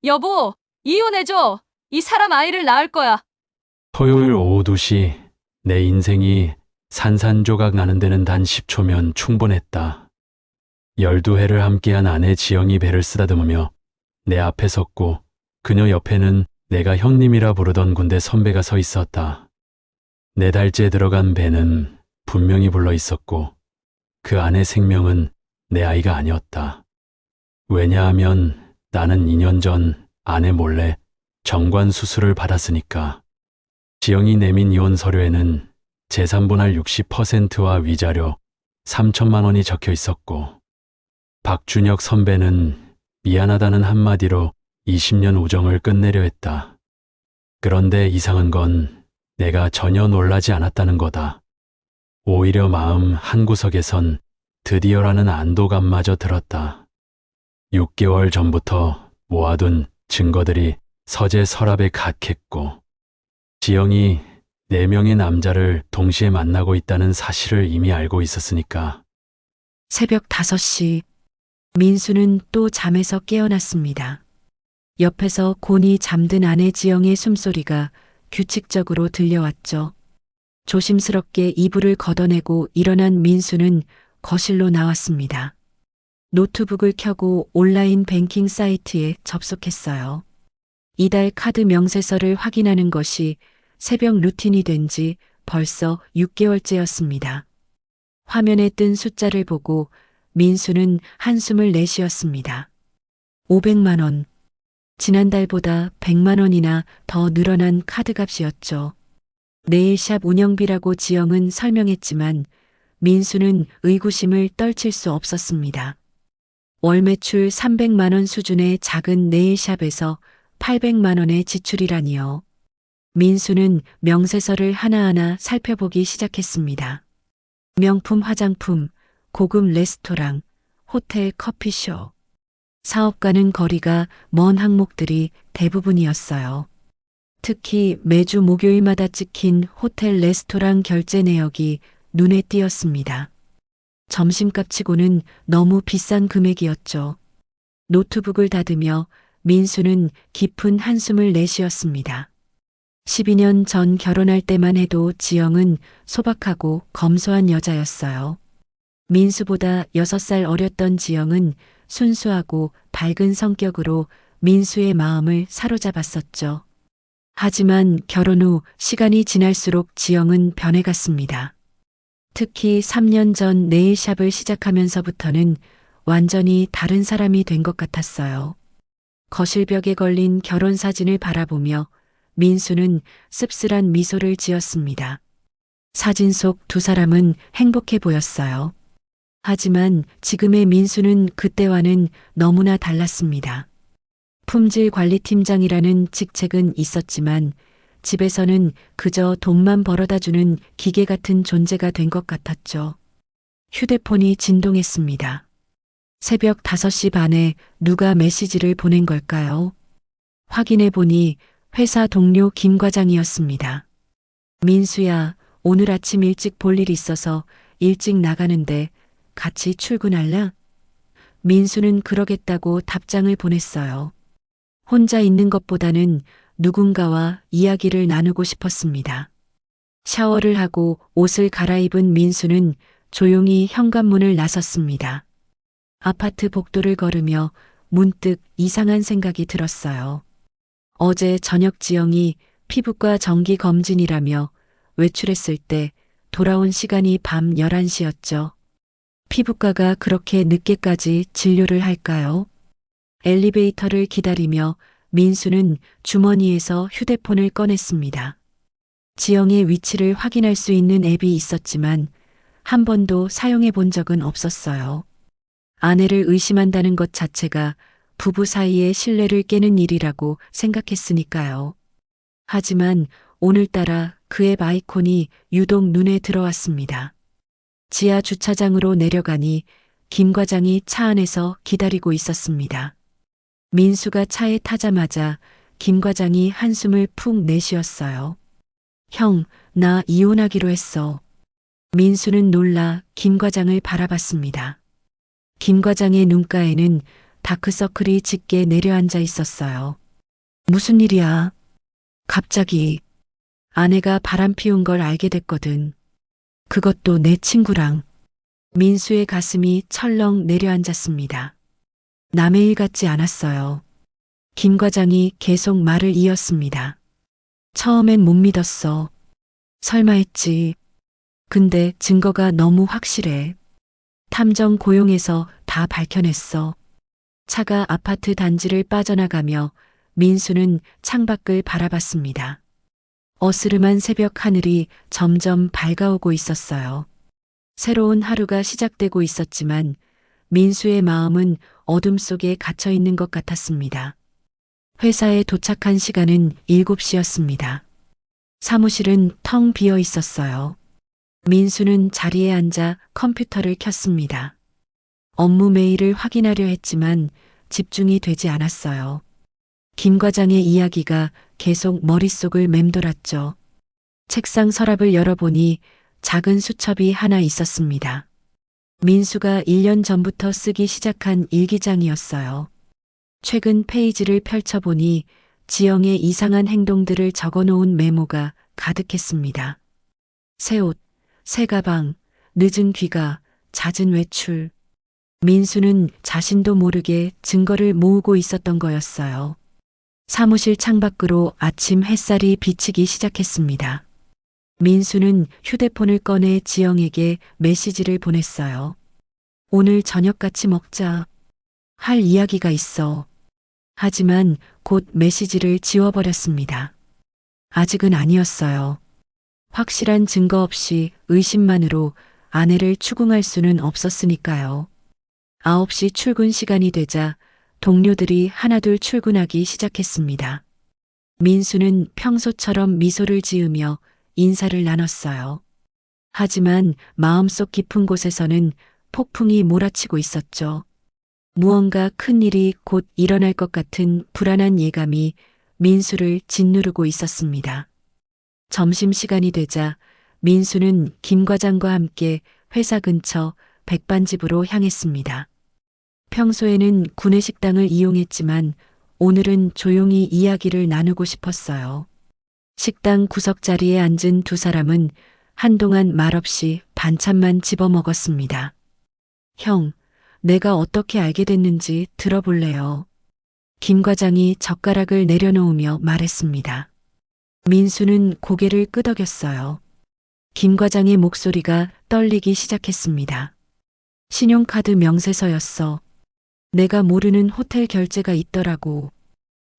여보, 이혼해줘. 이 사람 아이를 낳을 거야. 토요일 오후 2시 내 인생이 산산조각 나는 데는 단 10초면 충분했다. 12회를 함께한 아내 지영이 배를 쓰다듬으며 내 앞에 섰고 그녀 옆에는 내가 형님이라 부르던 군대 선배가 서 있었다. 4달째 들어간 배는 분명히 불러 있었고 그 안의 생명은 내 아이가 아니었다. 왜냐하면 나는 2년 전 아내 몰래 정관 수술을 받았으니까. 지영이 내민 이혼 서류에는 재산분할 60%와 위자료 3천만 원이 적혀 있었고 박준혁 선배는 미안하다는 한마디로 20년 우정을 끝내려 했다. 그런데 이상한 건 내가 전혀 놀라지 않았다는 거다. 오히려 마음 한구석에선 드디어라는 안도감마저 들었다. 6개월 전부터 모아둔 증거들이 서재 서랍에 각했고 지영이 4명의 남자를 동시에 만나고 있다는 사실을 이미 알고 있었으니까. 새벽 5시 민수는 또 잠에서 깨어났습니다. 옆에서 곤히 잠든 아내 지영의 숨소리가 규칙적으로 들려왔죠. 조심스럽게 이불을 걷어내고 일어난 민수는 거실로 나왔습니다. 노트북을 켜고 온라인 뱅킹 사이트에 접속했어요. 이달 카드 명세서를 확인하는 것이 새벽 루틴이 된 지 벌써 6개월째였습니다. 화면에 뜬 숫자를 보고 민수는 한숨을 내쉬었습니다. 500만 원. 지난달보다 100만 원이나 더 늘어난 카드값이었죠. 네일샵 운영비라고 지영은 설명했지만 민수는 의구심을 떨칠 수 없었습니다. 월 매출 300만 원 수준의 작은 네일샵에서 800만 원의 지출이라니요. 민수는 명세서를 하나하나 살펴보기 시작했습니다. 명품 화장품, 고급 레스토랑, 호텔 커피숍. 사업과는 거리가 먼 항목들이 대부분이었어요. 특히 매주 목요일마다 찍힌 호텔 레스토랑 결제 내역이 눈에 띄었습니다. 점심값치고는 너무 비싼 금액이었죠. 노트북을 닫으며 민수는 깊은 한숨을 내쉬었습니다. 12년 전 결혼할 때만 해도 지영은 소박하고 검소한 여자였어요. 민수보다 6살 어렸던 지영은 순수하고 밝은 성격으로 민수의 마음을 사로잡았었죠. 하지만 결혼 후 시간이 지날수록 지영은 변해갔습니다. 특히 3년 전 네일샵을 시작하면서부터는 완전히 다른 사람이 된 것 같았어요. 거실벽에 걸린 결혼 사진을 바라보며 민수는 씁쓸한 미소를 지었습니다. 사진 속 2사람은 행복해 보였어요. 하지만 지금의 민수는 그때와는 너무나 달랐습니다. 품질관리팀장이라는 직책은 있었지만 집에서는 그저 돈만 벌어다주는 기계 같은 존재가 된 것 같았죠. 휴대폰이 진동했습니다. 새벽 5시 반에 누가 메시지를 보낸 걸까요? 확인해 보니 회사 동료 김 과장이었습니다. 민수야, 오늘 아침 일찍 볼 일 있어서 일찍 나가는데 같이 출근할래? 민수는 그러겠다고 답장을 보냈어요. 혼자 있는 것보다는 누군가와 이야기를 나누고 싶었습니다. 샤워를 하고 옷을 갈아입은 민수는 조용히 현관문을 나섰습니다. 아파트 복도를 걸으며 문득 이상한 생각이 들었어요. 어제 저녁 지영이 피부과 정기 검진이라며 외출했을 때 돌아온 시간이 밤 11시였죠. 피부과가 그렇게 늦게까지 진료를 할까요? 엘리베이터를 기다리며 민수는 주머니에서 휴대폰을 꺼냈습니다. 지영의 위치를 확인할 수 있는 앱이 있었지만 한 번도 사용해 본 적은 없었어요. 아내를 의심한다는 것 자체가 부부 사이의 신뢰를 깨는 일이라고 생각했으니까요. 하지만 오늘따라 그 앱 아이콘이 유독 눈에 들어왔습니다. 지하 주차장으로 내려가니 김 과장이 차 안에서 기다리고 있었습니다. 민수가 차에 타자마자 김 과장이 한숨을 푹 내쉬었어요. 형, 나 이혼하기로 했어. 민수는 놀라 김 과장을 바라봤습니다. 김 과장의 눈가에는 다크서클이 짙게 내려앉아 있었어요. 무슨 일이야? 갑자기 아내가 바람 피운 걸 알게 됐거든. 그것도 내 친구랑. 민수의 가슴이 철렁 내려앉았습니다. 남의 일 같지 않았어요. 김 과장이 계속 말을 이었습니다. 처음엔 못 믿었어. 설마 했지. 근데 증거가 너무 확실해. 탐정 고용해서 다 밝혀냈어. 차가 아파트 단지를 빠져나가며 민수는 창밖을 바라봤습니다. 어스름한 새벽 하늘이 점점 밝아오고 있었어요. 새로운 하루가 시작되고 있었지만 민수의 마음은 어둠 속에 갇혀 있는 것 같았습니다. 회사에 도착한 시간은 7시였습니다. 사무실은 텅 비어 있었어요. 민수는 자리에 앉아 컴퓨터를 켰습니다. 업무 메일을 확인하려 했지만 집중이 되지 않았어요. 김 과장의 이야기가 계속 머릿속을 맴돌았죠. 책상 서랍을 열어보니 작은 수첩이 하나 있었습니다. 민수가 1년 전부터 쓰기 시작한 일기장이었어요. 최근 페이지를 펼쳐보니 지영의 이상한 행동들을 적어놓은 메모가 가득했습니다. 새 옷, 새 가방, 늦은 귀가, 잦은 외출. 민수는 자신도 모르게 증거를 모으고 있었던 거였어요. 사무실 창밖으로 아침 햇살이 비치기 시작했습니다. 민수는 휴대폰을 꺼내 지영에게 메시지를 보냈어요. 오늘 저녁 같이 먹자. 할 이야기가 있어. 하지만 곧 메시지를 지워버렸습니다. 아직은 아니었어요. 확실한 증거 없이 의심만으로 아내를 추궁할 수는 없었으니까요. 9시 출근 시간이 되자 동료들이 하나둘 출근하기 시작했습니다. 민수는 평소처럼 미소를 지으며 인사를 나눴어요. 하지만 마음속 깊은 곳에서는 폭풍이 몰아치고 있었죠. 무언가 큰 일이 곧 일어날 것 같은 불안한 예감이 민수를 짓누르고 있었습니다. 점심시간이 되자 민수는 김 과장과 함께 회사 근처 백반집으로 향했습니다. 평소에는 구내식당을 이용했지만 오늘은 조용히 이야기를 나누고 싶었어요. 식당 구석자리에 앉은 두 사람은 한동안 말없이 반찬만 집어먹었습니다. 형, 내가 어떻게 알게 됐는지 들어볼래요? 김 과장이 젓가락을 내려놓으며 말했습니다. 민수는 고개를 끄덕였어요. 김 과장의 목소리가 떨리기 시작했습니다. 신용카드 명세서였어. 내가 모르는 호텔 결제가 있더라고.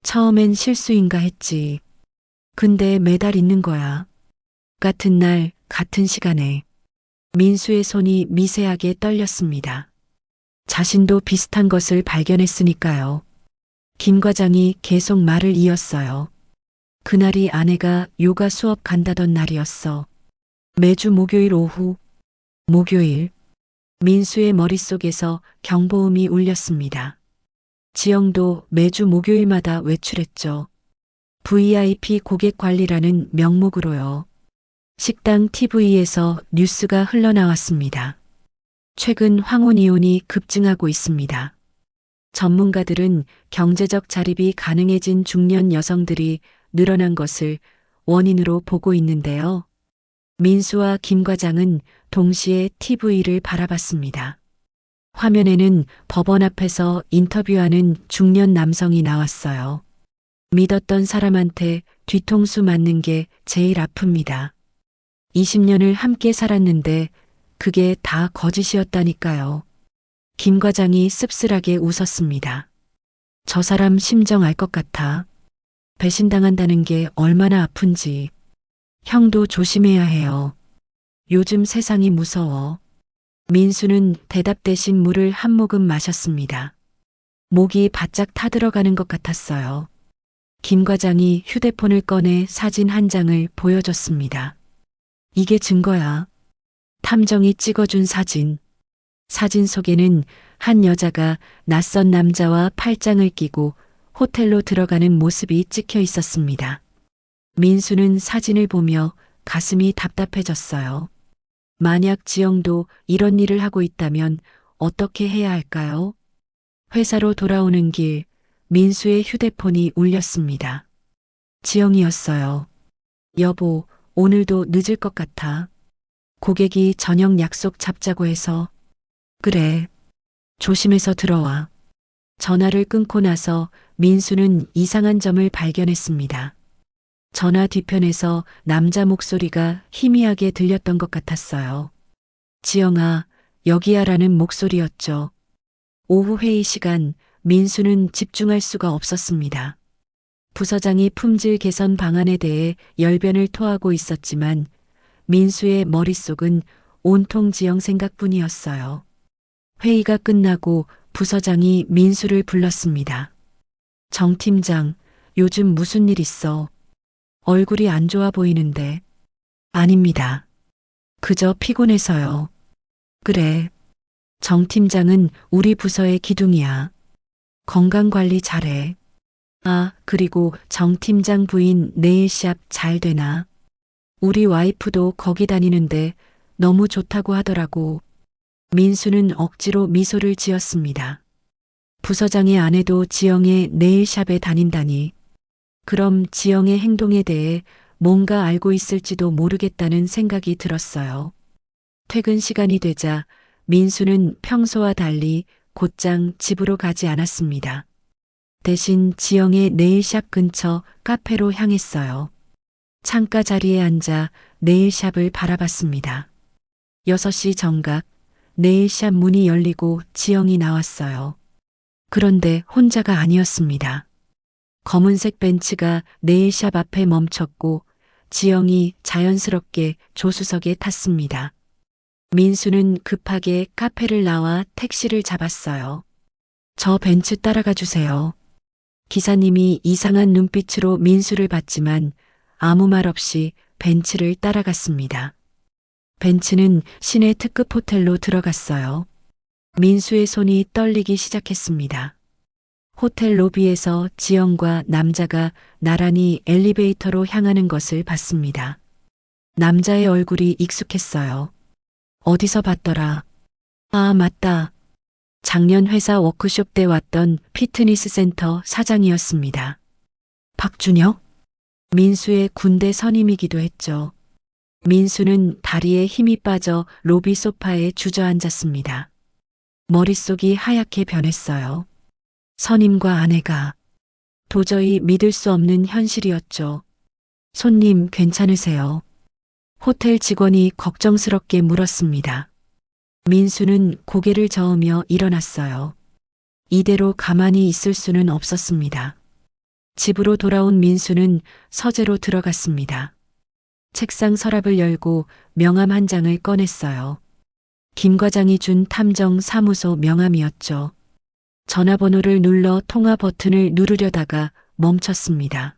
처음엔 실수인가 했지. 근데 매달 있는 거야. 같은 날, 같은 시간에. 민수의 손이 미세하게 떨렸습니다. 자신도 비슷한 것을 발견했으니까요. 김 과장이 계속 말을 이었어요. 그날이 아내가 요가 수업 간다던 날이었어. 매주 목요일 오후. 목요일. 민수의 머릿속에서 경보음이 울렸습니다. 지영도 매주 목요일마다 외출했죠. VIP 고객 관리라는 명목으로요. 식당 TV에서 뉴스가 흘러나왔습니다. 최근 황혼이혼이 급증하고 있습니다. 전문가들은 경제적 자립이 가능해진 중년 여성들이 늘어난 것을 원인으로 보고 있는데요. 민수와 김 과장은 동시에 TV를 바라봤습니다. 화면에는 법원 앞에서 인터뷰하는 중년 남성이 나왔어요. 믿었던 사람한테 뒤통수 맞는 게 제일 아픕니다. 20년을 함께 살았는데 그게 다 거짓이었다니까요. 김 과장이 씁쓸하게 웃었습니다. 저 사람 심정 알 것 같아. 배신당한다는 게 얼마나 아픈지. 형도 조심해야 해요. 요즘 세상이 무서워. 민수는 대답 대신 물을 한 모금 마셨습니다. 목이 바짝 타들어가는 것 같았어요. 김 과장이 휴대폰을 꺼내 사진 한 장을 보여줬습니다. 이게 증거야. 탐정이 찍어준 사진. 사진 속에는 한 여자가 낯선 남자와 팔짱을 끼고 호텔로 들어가는 모습이 찍혀 있었습니다. 민수는 사진을 보며 가슴이 답답해졌어요. 만약 지영도 이런 일을 하고 있다면 어떻게 해야 할까요? 회사로 돌아오는 길 민수의 휴대폰이 울렸습니다. 지영이었어요. 여보, 오늘도 늦을 것 같아. 고객이 저녁 약속 잡자고 해서. 그래. 조심해서 들어와. 전화를 끊고 나서 민수는 이상한 점을 발견했습니다. 전화 뒤편에서 남자 목소리가 희미하게 들렸던 것 같았어요. 지영아, 여기야라는 목소리였죠. 오후 회의 시간 민수는 집중할 수가 없었습니다. 부서장이 품질 개선 방안에 대해 열변을 토하고 있었지만 민수의 머릿속은 온통 지영 생각뿐이었어요. 회의가 끝나고 부서장이 민수를 불렀습니다. 정 팀장, 요즘 무슨 일 있어? 얼굴이 안 좋아 보이는데. 아닙니다. 그저 피곤해서요. 그래. 정 팀장은 우리 부서의 기둥이야. 건강관리 잘해. 아, 그리고 정 팀장 부인 네일샵 잘 되나? 우리 와이프도 거기 다니는데 너무 좋다고 하더라고. 민수는 억지로 미소를 지었습니다. 부서장의 아내도 지영의 네일샵에 다닌다니. 그럼 지영의 행동에 대해 뭔가 알고 있을지도 모르겠다는 생각이 들었어요. 퇴근 시간이 되자 민수는 평소와 달리 곧장 집으로 가지 않았습니다. 대신 지영의 네일샵 근처 카페로 향했어요. 창가 자리에 앉아 네일샵을 바라봤습니다. 6시 정각 네일샵 문이 열리고 지영이 나왔어요. 그런데 혼자가 아니었습니다. 검은색 벤츠가 네일샵 앞에 멈췄고 지영이 자연스럽게 조수석에 탔습니다. 민수는 급하게 카페를 나와 택시를 잡았어요. 저 벤츠 따라가 주세요. 기사님이 이상한 눈빛으로 민수를 봤지만 아무 말 없이 벤츠를 따라갔습니다. 벤츠는 시내 특급 호텔로 들어갔어요. 민수의 손이 떨리기 시작했습니다. 호텔 로비에서 지영과 남자가 나란히 엘리베이터로 향하는 것을 봤습니다. 남자의 얼굴이 익숙했어요. 어디서 봤더라. 아, 맞다. 작년 회사 워크숍 때 왔던 피트니스 센터 사장이었습니다. 박준혁? 민수의 군대 선임이기도 했죠. 민수는 다리에 힘이 빠져 로비 소파에 주저앉았습니다. 머릿속이 하얗게 변했어요. 선임과 아내가 도저히 믿을 수 없는 현실이었죠. 손님 괜찮으세요? 호텔 직원이 걱정스럽게 물었습니다. 민수는 고개를 저으며 일어났어요. 이대로 가만히 있을 수는 없었습니다. 집으로 돌아온 민수는 서재로 들어갔습니다. 책상 서랍을 열고 명함 한 장을 꺼냈어요. 김 과장이 준 탐정 사무소 명함이었죠. 전화번호를 눌러 통화 버튼을 누르려다가 멈췄습니다.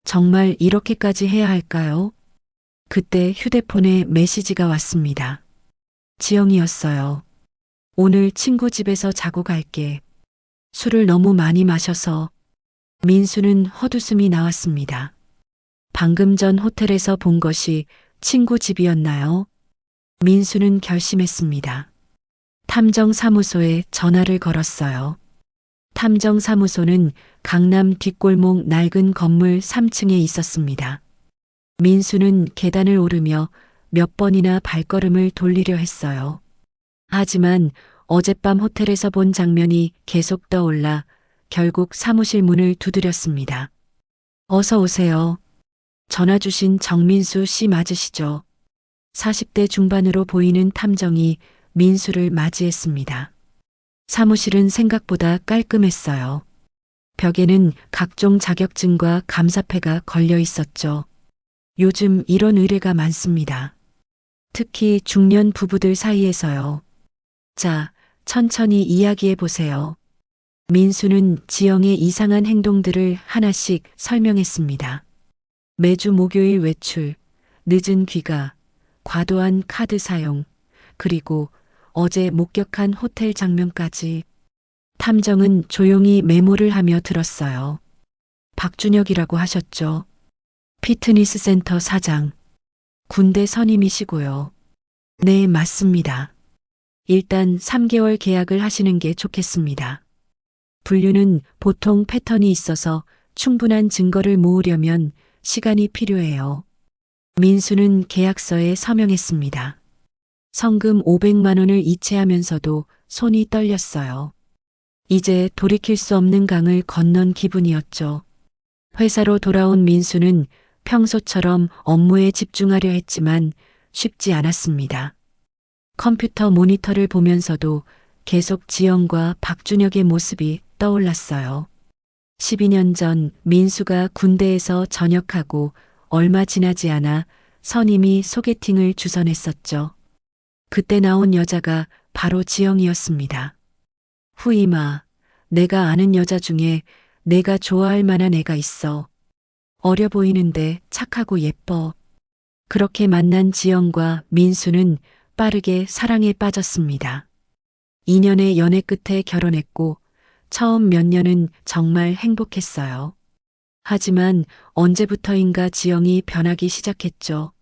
정말 이렇게까지 해야 할까요? 그때 휴대폰에 메시지가 왔습니다. 지영이었어요. 오늘 친구 집에서 자고 갈게. 술을 너무 많이 마셔서. 민수는 헛웃음이 나왔습니다. 방금 전 호텔에서 본 것이 친구 집이었나요? 민수는 결심했습니다. 탐정사무소에 전화를 걸었어요. 탐정사무소는 강남 뒷골목 낡은 건물 3층에 있었습니다. 민수는 계단을 오르며 몇 번이나 발걸음을 돌리려 했어요. 하지만 어젯밤 호텔에서 본 장면이 계속 떠올라 결국 사무실 문을 두드렸습니다. 어서 오세요. 전화 주신 정민수 씨 맞으시죠? 40대 중반으로 보이는 탐정이 민수를 맞이했습니다. 사무실은 생각보다 깔끔했어요. 벽에는 각종 자격증과 감사패가 걸려 있었죠. 요즘 이런 의뢰가 많습니다. 특히 중년 부부들 사이에서요. 자, 천천히 이야기해 보세요. 민수는 지영의 이상한 행동들을 하나씩 설명했습니다. 매주 목요일 외출, 늦은 귀가, 과도한 카드 사용, 그리고 어제 목격한 호텔 장면까지. 탐정은 조용히 메모를 하며 들었어요. 박준혁이라고 하셨죠? 피트니스 센터 사장. 군대 선임이시고요. 네, 맞습니다. 일단 3개월 계약을 하시는 게 좋겠습니다. 분류는 보통 패턴이 있어서 충분한 증거를 모으려면 시간이 필요해요. 민수는 계약서에 서명했습니다. 성금 500만 원을 이체하면서도 손이 떨렸어요. 이제 돌이킬 수 없는 강을 건넌 기분이었죠. 회사로 돌아온 민수는 평소처럼 업무에 집중하려 했지만 쉽지 않았습니다. 컴퓨터 모니터를 보면서도 계속 지영과 박준혁의 모습이 떠올랐어요. 12년 전 민수가 군대에서 전역하고 얼마 지나지 않아 선임이 소개팅을 주선했었죠. 그때 나온 여자가 바로 지영이었습니다. 후이마, 내가 아는 여자 중에 내가 좋아할 만한 애가 있어. 어려 보이는데 착하고 예뻐. 그렇게 만난 지영과 민수는 빠르게 사랑에 빠졌습니다. 2년의 연애 끝에 결혼했고 처음 몇 년은 정말 행복했어요. 하지만 언제부터인가 지영이 변하기 시작했죠.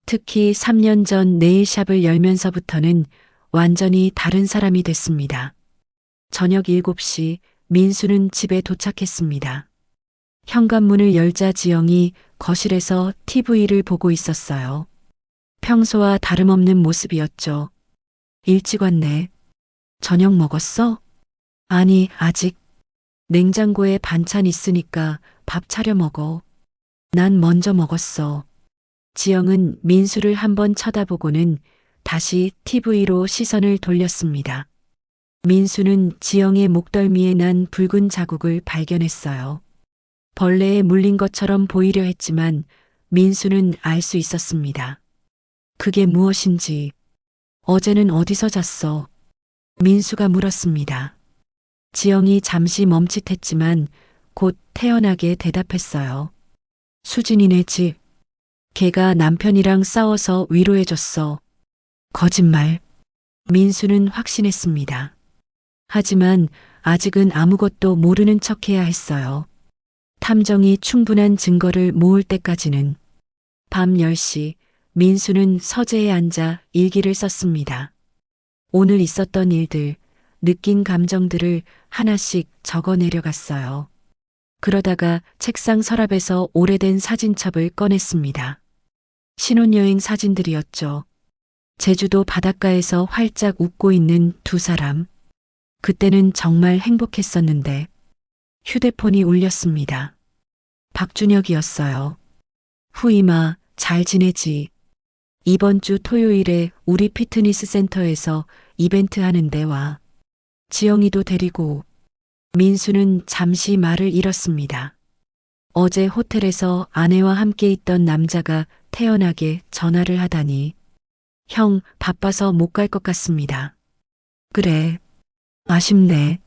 특히 3년 전 네일샵을 열면서부터는 완전히 다른 사람이 됐습니다. 저녁 7시 민수는 집에 도착했습니다. 현관문을 열자 지영이 거실에서 TV를 보고 있었어요. 평소와 다름없는 모습이었죠. 일찍 왔네. 저녁 먹었어? 아니, 아직. 냉장고에 반찬 있으니까 밥 차려 먹어. 난 먼저 먹었어. 지영은 민수를 한번 쳐다보고는 다시 TV로 시선을 돌렸습니다. 민수는 지영의 목덜미에 난 붉은 자국을 발견했어요. 벌레에 물린 것처럼 보이려 했지만 민수는 알 수 있었습니다. 그게 무엇인지. 어제는 어디서 잤어? 민수가 물었습니다. 지영이 잠시 멈칫했지만 곧 태연하게 대답했어요. 수진이네 집. 걔가 남편이랑 싸워서 위로해줬어. 거짓말. 민수는 확신했습니다. 하지만 아직은 아무것도 모르는 척해야 했어요. 탐정이 충분한 증거를 모을 때까지는. 밤 10시 민수는 서재에 앉아 일기를 썼습니다. 오늘 있었던 일들, 느낀 감정들을 하나씩 적어 내려갔어요. 그러다가 책상 서랍에서 오래된 사진첩을 꺼냈습니다. 신혼여행 사진들이었죠. 제주도 바닷가에서 활짝 웃고 있는 두 사람. 그때는 정말 행복했었는데 휴대폰이 울렸습니다. 박준혁이었어요. 후이마, 잘 지내지? 이번 주 토요일에 우리 피트니스 센터에서 이벤트 하는데 와. 지영이도 데리고. 민수는 잠시 말을 잃었습니다. 어제 호텔에서 아내와 함께 있던 남자가 태연하게 전화를 하다니. 형, 바빠서 못 갈 것 같습니다. 그래. 아쉽네.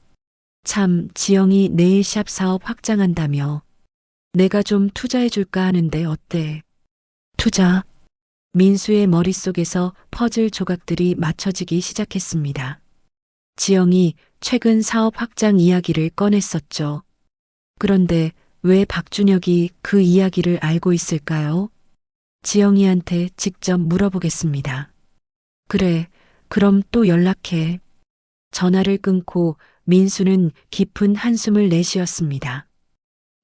참, 지영이 네일샵 사업 확장한다며. 내가 좀 투자해줄까 하는데 어때? 투자? 민수의 머릿속에서 퍼즐 조각들이 맞춰지기 시작했습니다. 지영이 최근 사업 확장 이야기를 꺼냈었죠. 그런데 왜 박준혁이 그 이야기를 알고 있을까요? 지영이한테 직접 물어보겠습니다. 그래, 그럼 또 연락해. 전화를 끊고 민수는 깊은 한숨을 내쉬었습니다.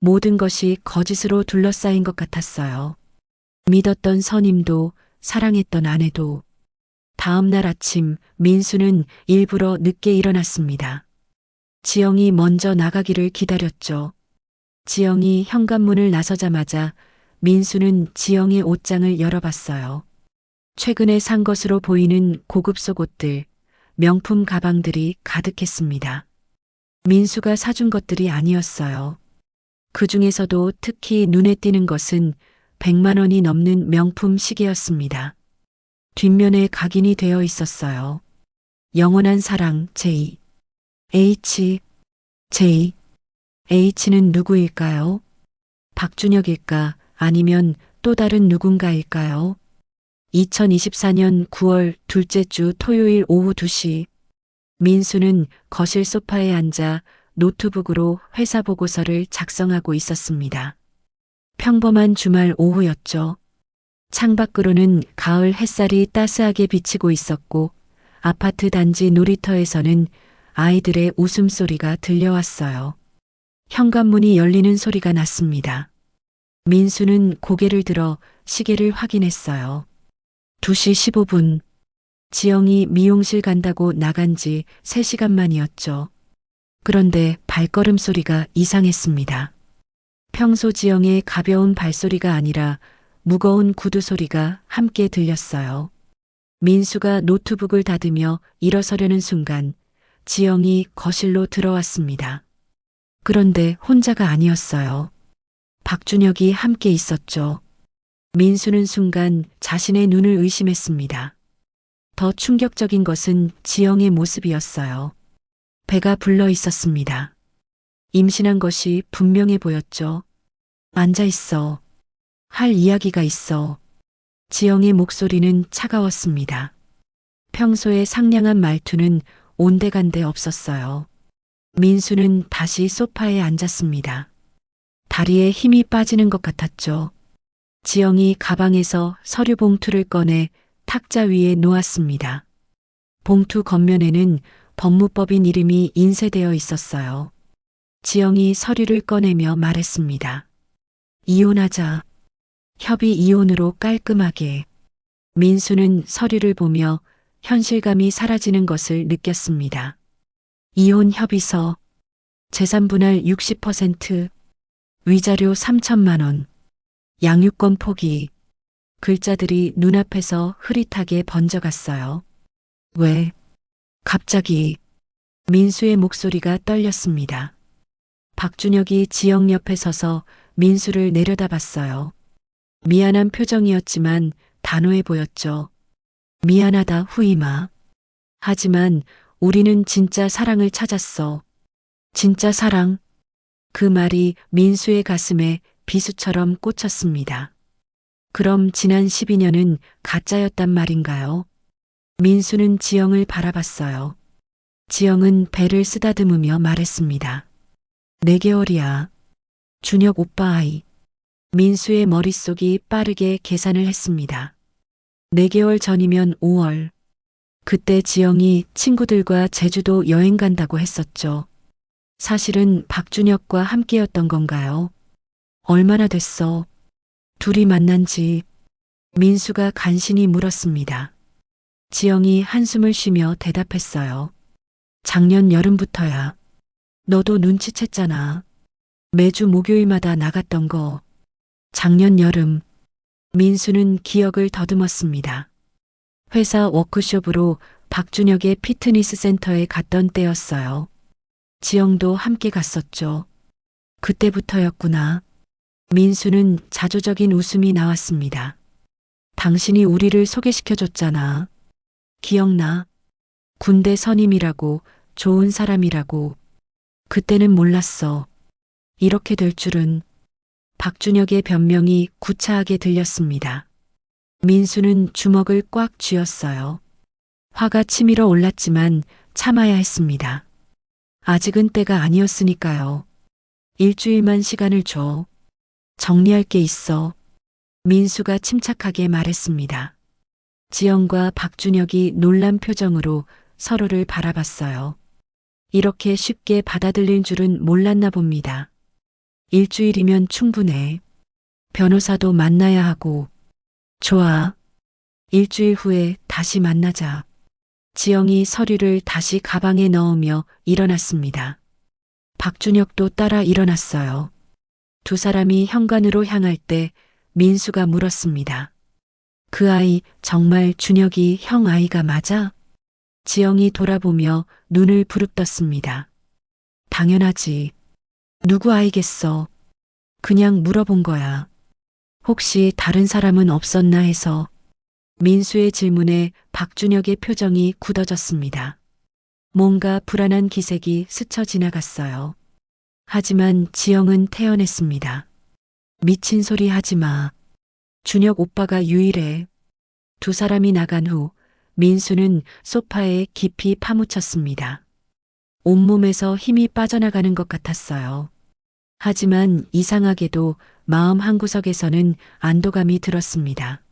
모든 것이 거짓으로 둘러싸인 것 같았어요. 믿었던 선임도 사랑했던 아내도. 다음 날 아침 민수는 일부러 늦게 일어났습니다. 지영이 먼저 나가기를 기다렸죠. 지영이 현관문을 나서자마자 민수는 지영의 옷장을 열어봤어요. 최근에 산 것으로 보이는 고급 속옷들, 명품 가방들이 가득했습니다. 민수가 사준 것들이 아니었어요. 그 중에서도 특히 눈에 띄는 것은 100만 원이 넘는 명품 시계였습니다. 뒷면에 각인이 되어 있었어요. 영원한 사랑 J. H. J. H는 누구일까요? 박준혁일까 아니면 또 다른 누군가일까요? 2024년 9월 둘째 주 토요일 오후 2시 민수는 거실 소파에 앉아 노트북으로 회사 보고서를 작성하고 있었습니다. 평범한 주말 오후였죠. 창밖으로는 가을 햇살이 따스하게 비치고 있었고 아파트 단지 놀이터에서는 아이들의 웃음소리가 들려왔어요. 현관문이 열리는 소리가 났습니다. 민수는 고개를 들어 시계를 확인했어요. 2시 15분. 지영이 미용실 간다고 나간 지 3시간 만이었죠. 그런데 발걸음 소리가 이상했습니다. 평소 지영의 가벼운 발소리가 아니라 무거운 구두 소리가 함께 들렸어요. 민수가 노트북을 닫으며 일어서려는 순간 지영이 거실로 들어왔습니다. 그런데 혼자가 아니었어요. 박준혁이 함께 있었죠. 민수는 순간 자신의 눈을 의심했습니다. 더 충격적인 것은 지영의 모습이었어요. 배가 불러 있었습니다. 임신한 것이 분명해 보였죠. 앉아 있어. 할 이야기가 있어. 지영의 목소리는 차가웠습니다. 평소의 상냥한 말투는 온데간데 없었어요. 민수는 다시 소파에 앉았습니다. 다리에 힘이 빠지는 것 같았죠. 지영이 가방에서 서류 봉투를 꺼내 탁자 위에 놓았습니다. 봉투 겉면에는 법무법인 이름이 인쇄되어 있었어요. 지영이 서류를 꺼내며 말했습니다. 이혼하자. 협의 이혼으로 깔끔하게. 민수는 서류를 보며 현실감이 사라지는 것을 느꼈습니다. 이혼 협의서, 재산 분할 60%, 위자료 3천만 원, 양육권 포기. 글자들이 눈앞에서 흐릿하게 번져갔어요. 왜? 갑자기. 민수의 목소리가 떨렸습니다. 박준혁이 지영 옆에 서서 민수를 내려다봤어요. 미안한 표정이었지만 단호해 보였죠. 미안하다 후이마. 하지만 우리는 진짜 사랑을 찾았어. 진짜 사랑. 그 말이 민수의 가슴에 비수처럼 꽂혔습니다. 그럼 지난 12년은 가짜였단 말인가요? 민수는 지영을 바라봤어요. 지영은 배를 쓰다듬으며 말했습니다. 4개월이야. 준혁 오빠 아이. 민수의 머릿속이 빠르게 계산을 했습니다. 4개월 전이면 5월. 그때 지영이 친구들과 제주도 여행 간다고 했었죠. 사실은 박준혁과 함께였던 건가요? 얼마나 됐어? 둘이 만난 지. 민수가 간신히 물었습니다. 지영이 한숨을 쉬며 대답했어요. 작년 여름부터야. 너도 눈치챘잖아. 매주 목요일마다 나갔던 거. 작년 여름. 민수는 기억을 더듬었습니다. 회사 워크숍으로 박준혁의 피트니스 센터에 갔던 때였어요. 지영도 함께 갔었죠. 그때부터였구나. 민수는 자조적인 웃음이 나왔습니다. 당신이 우리를 소개시켜줬잖아. 기억나? 군대 선임이라고, 좋은 사람이라고. 그때는 몰랐어. 이렇게 될 줄은. 박준혁의 변명이 구차하게 들렸습니다. 민수는 주먹을 꽉 쥐었어요. 화가 치밀어 올랐지만 참아야 했습니다. 아직은 때가 아니었으니까요. 일주일만 시간을 줘. 정리할 게 있어. 민수가 침착하게 말했습니다. 지영과 박준혁이 놀란 표정으로 서로를 바라봤어요. 이렇게 쉽게 받아들일 줄은 몰랐나 봅니다. 일주일이면 충분해. 변호사도 만나야 하고. 좋아. 일주일 후에 다시 만나자. 지영이 서류를 다시 가방에 넣으며 일어났습니다. 박준혁도 따라 일어났어요. 두 사람이 현관으로 향할 때 민수가 물었습니다. 그 아이 정말 준혁이 형 아이가 맞아? 지영이 돌아보며 눈을 부릅떴습니다. 당연하지. 누구 아이겠어. 그냥 물어본 거야. 혹시 다른 사람은 없었나 해서. 민수의 질문에 박준혁의 표정이 굳어졌습니다. 뭔가 불안한 기색이 스쳐 지나갔어요. 하지만 지영은 태연했습니다. 미친 소리 하지 마. 준혁 오빠가 유일해. 두 사람이 나간 후 민수는 소파에 깊이 파묻혔습니다. 온몸에서 힘이 빠져나가는 것 같았어요. 하지만 이상하게도 마음 한구석에서는 안도감이 들었습니다.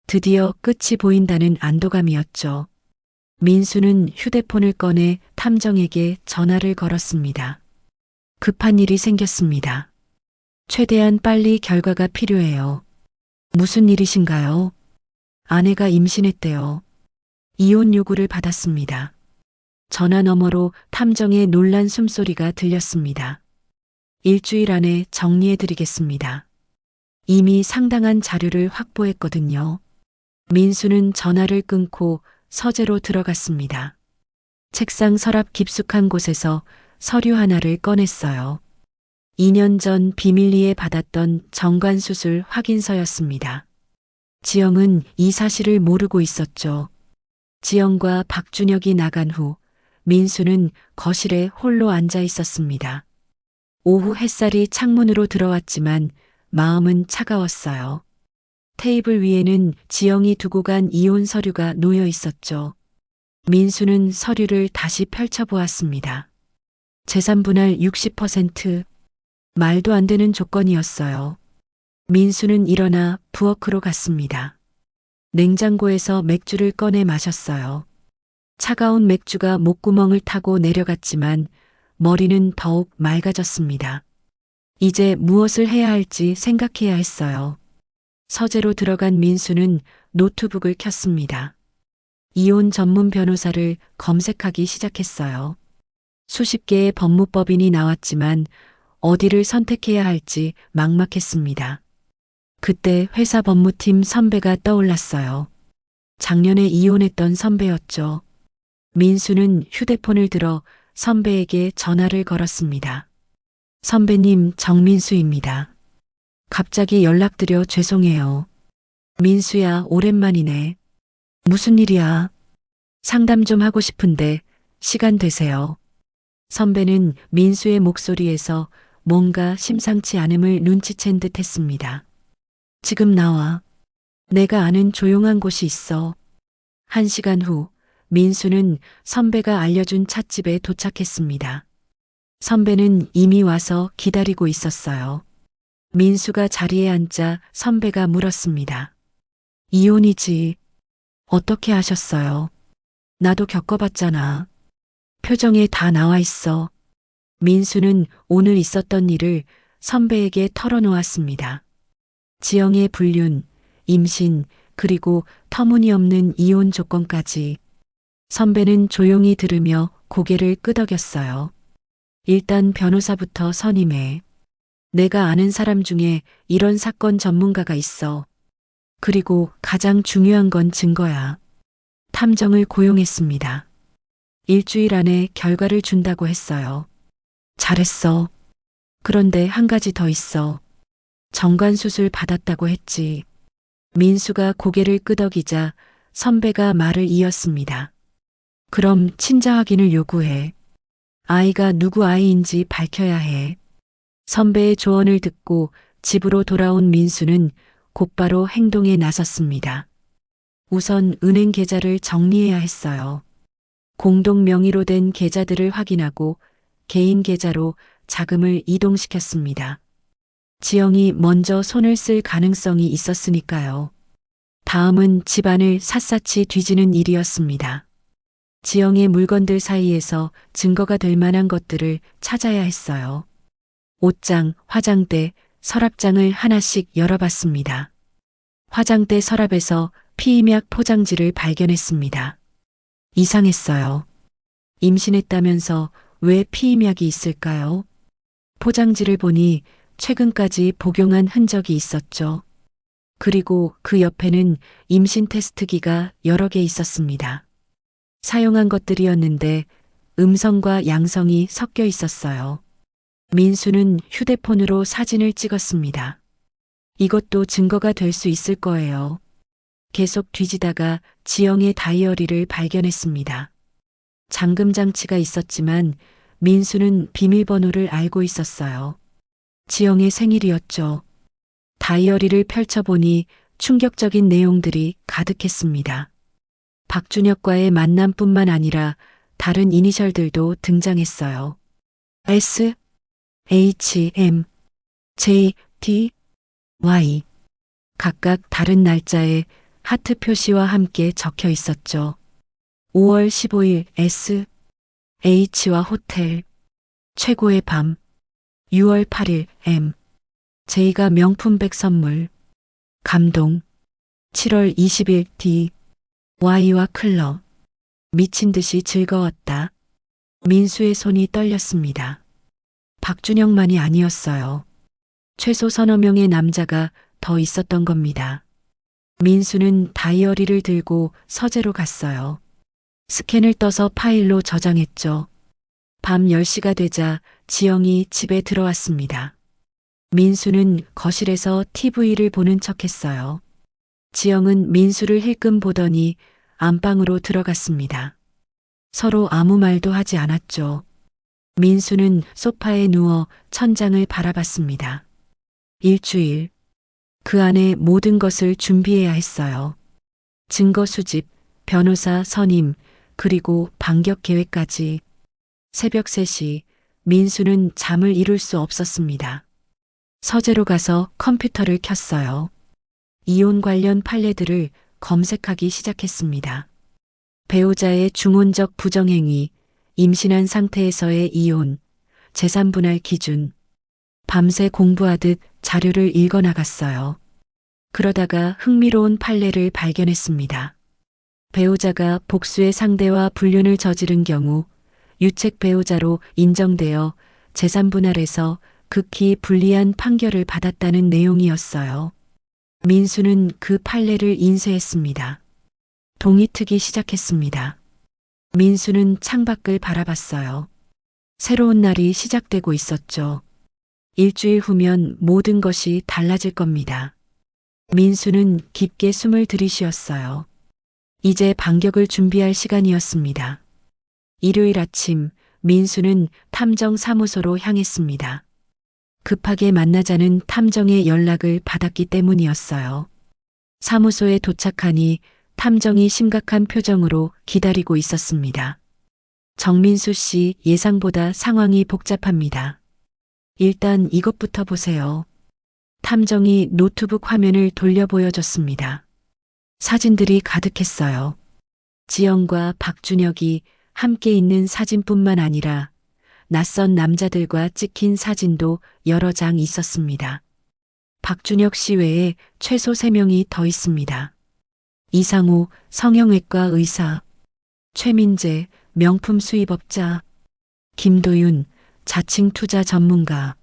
드디어 끝이 보인다는 안도감이었죠. 민수는 휴대폰을 꺼내 탐정에게 전화를 걸었습니다. 급한 일이 생겼습니다. 최대한 빨리 결과가 필요해요. 무슨 일이신가요? 아내가 임신했대요. 이혼 요구를 받았습니다. 전화 너머로 탐정의 놀란 숨소리가 들렸습니다. 일주일 안에 정리해드리겠습니다. 이미 상당한 자료를 확보했거든요. 민수는 전화를 끊고 서재로 들어갔습니다. 책상 서랍 깊숙한 곳에서 서류 하나를 꺼냈어요. 2년 전 비밀리에 받았던 정관수술 확인서였습니다. 지영은 이 사실을 모르고 있었죠. 지영과 박준혁이 나간 후 민수는 거실에 홀로 앉아 있었습니다. 오후 햇살이 창문으로 들어왔지만 마음은 차가웠어요. 테이블 위에는 지영이 두고 간 이혼 서류가 놓여 있었죠. 민수는 서류를 다시 펼쳐보았습니다. 재산 분할 60%. 말도 안 되는 조건이었어요. 민수는 일어나 부엌으로 갔습니다. 냉장고에서 맥주를 꺼내 마셨어요. 차가운 맥주가 목구멍을 타고 내려갔지만 머리는 더욱 맑아졌습니다. 이제 무엇을 해야 할지 생각해야 했어요. 서재로 들어간 민수는 노트북을 켰습니다. 이혼 전문 변호사를 검색하기 시작했어요. 수십 개의 법무법인이 나왔지만 어디를 선택해야 할지 막막했습니다. 그때 회사 법무팀 선배가 떠올랐어요. 작년에 이혼했던 선배였죠. 민수는 휴대폰을 들어 선배에게 전화를 걸었습니다. 선배님, 정민수입니다. 갑자기 연락드려 죄송해요. 민수야, 오랜만이네. 무슨 일이야? 상담 좀 하고 싶은데 시간 되세요? 선배는 민수의 목소리에서 뭔가 심상치 않음을 눈치챈 듯 했습니다. 지금 나와. 내가 아는 조용한 곳이 있어. 1시간 후 민수는 선배가 알려준 찻집에 도착했습니다. 선배는 이미 와서 기다리고 있었어요. 민수가 자리에 앉자 선배가 물었습니다. 이혼이지. 어떻게 하셨어요? 나도 겪어봤잖아. 표정에 다 나와 있어. 민수는 오늘 있었던 일을 선배에게 털어놓았습니다. 지영의 불륜, 임신, 그리고 터무니없는 이혼 조건까지. 선배는 조용히 들으며 고개를 끄덕였어요. 일단 변호사부터 선임해. 내가 아는 사람 중에 이런 사건 전문가가 있어. 그리고 가장 중요한 건 증거야. 탐정을 고용했습니다. 일주일 안에 결과를 준다고 했어요. 잘했어. 그런데 한 가지 더 있어. 정관수술 받았다고 했지. 민수가 고개를 끄덕이자 선배가 말을 이었습니다. 그럼 친자 확인을 요구해. 아이가 누구 아이인지 밝혀야 해. 선배의 조언을 듣고 집으로 돌아온 민수는 곧바로 행동에 나섰습니다. 우선 은행 계좌를 정리해야 했어요. 공동 명의로 된 계좌들을 확인하고 개인 계좌로 자금을 이동시켰습니다. 지영이 먼저 손을 쓸 가능성이 있었으니까요. 다음은 집안을 샅샅이 뒤지는 일이었습니다. 지영의 물건들 사이에서 증거가 될 만한 것들을 찾아야 했어요. 옷장, 화장대, 서랍장을 하나씩 열어봤습니다. 화장대 서랍에서 피임약 포장지를 발견했습니다. 이상했어요. 임신했다면서 왜 피임약이 있을까요? 포장지를 보니 최근까지 복용한 흔적이 있었죠. 그리고 그 옆에는 임신 테스트기가 여러 개 있었습니다. 사용한 것들이었는데 음성과 양성이 섞여 있었어요. 민수는 휴대폰으로 사진을 찍었습니다. 이것도 증거가 될 수 있을 거예요. 계속 뒤지다가 지영의 다이어리를 발견했습니다. 잠금 장치가 있었지만 민수는 비밀번호를 알고 있었어요. 지영의 생일이었죠. 다이어리를 펼쳐보니 충격적인 내용들이 가득했습니다. 박준혁과의 만남뿐만 아니라 다른 이니셜들도 등장했어요. S, H, M, J, T, Y. 각각 다른 날짜에 하트 표시와 함께 적혀 있었죠. 5월 15일 H와 호텔. 최고의 밤. 6월 8일 J가 명품백 선물. 감동. 7월 20일 Y와 클럽. 미친 듯이 즐거웠다. 민수의 손이 떨렸습니다. 박준영만이 아니었어요. 최소 서너 명의 남자가 더 있었던 겁니다. 민수는 다이어리를 들고 서재로 갔어요. 스캔을 떠서 파일로 저장했죠. 밤 10시가 되자 지영이 집에 들어왔습니다. 민수는 거실에서 TV를 보는 척했어요. 지영은 민수를 힐끔 보더니 안방으로 들어갔습니다. 서로 아무 말도 하지 않았죠. 민수는 소파에 누워 천장을 바라봤습니다. 일주일. 그 안에 모든 것을 준비해야 했어요. 증거 수집, 변호사 선임, 그리고 반격 계획까지. 새벽 3시, 민수는 잠을 이룰 수 없었습니다. 서재로 가서 컴퓨터를 켰어요. 이혼 관련 판례들을 검색하기 시작했습니다. 배우자의 중혼적 부정행위, 임신한 상태에서의 이혼, 재산 분할 기준. 밤새 공부하듯 자료를 읽어나갔어요. 그러다가 흥미로운 판례를 발견했습니다. 배우자가 복수의 상대와 불륜을 저지른 경우 유책 배우자로 인정되어 재산 분할에서 극히 불리한 판결을 받았다는 내용이었어요. 민수는 그 판례를 인쇄했습니다. 동이 트기 시작했습니다. 민수는 창밖을 바라봤어요. 새로운 날이 시작되고 있었죠. 일주일 후면 모든 것이 달라질 겁니다. 민수는 깊게 숨을 들이쉬었어요. 이제 반격을 준비할 시간이었습니다. 일요일 아침, 민수는 탐정사무소로 향했습니다. 급하게 만나자는 탐정의 연락을 받았기 때문이었어요. 사무소에 도착하니 탐정이 심각한 표정으로 기다리고 있었습니다. 정민수 씨, 예상보다 상황이 복잡합니다. 일단 이것부터 보세요. 탐정이 노트북 화면을 돌려 보여줬습니다. 사진들이 가득했어요. 지영과 박준혁이 함께 있는 사진뿐만 아니라 낯선 남자들과 찍힌 사진도 여러 장 있었습니다. 박준혁 씨 외에 최소 3명이 더 있습니다. 이상우, 성형외과 의사, 최민재, 명품 수입업자, 김도윤, 자칭 투자 전문가.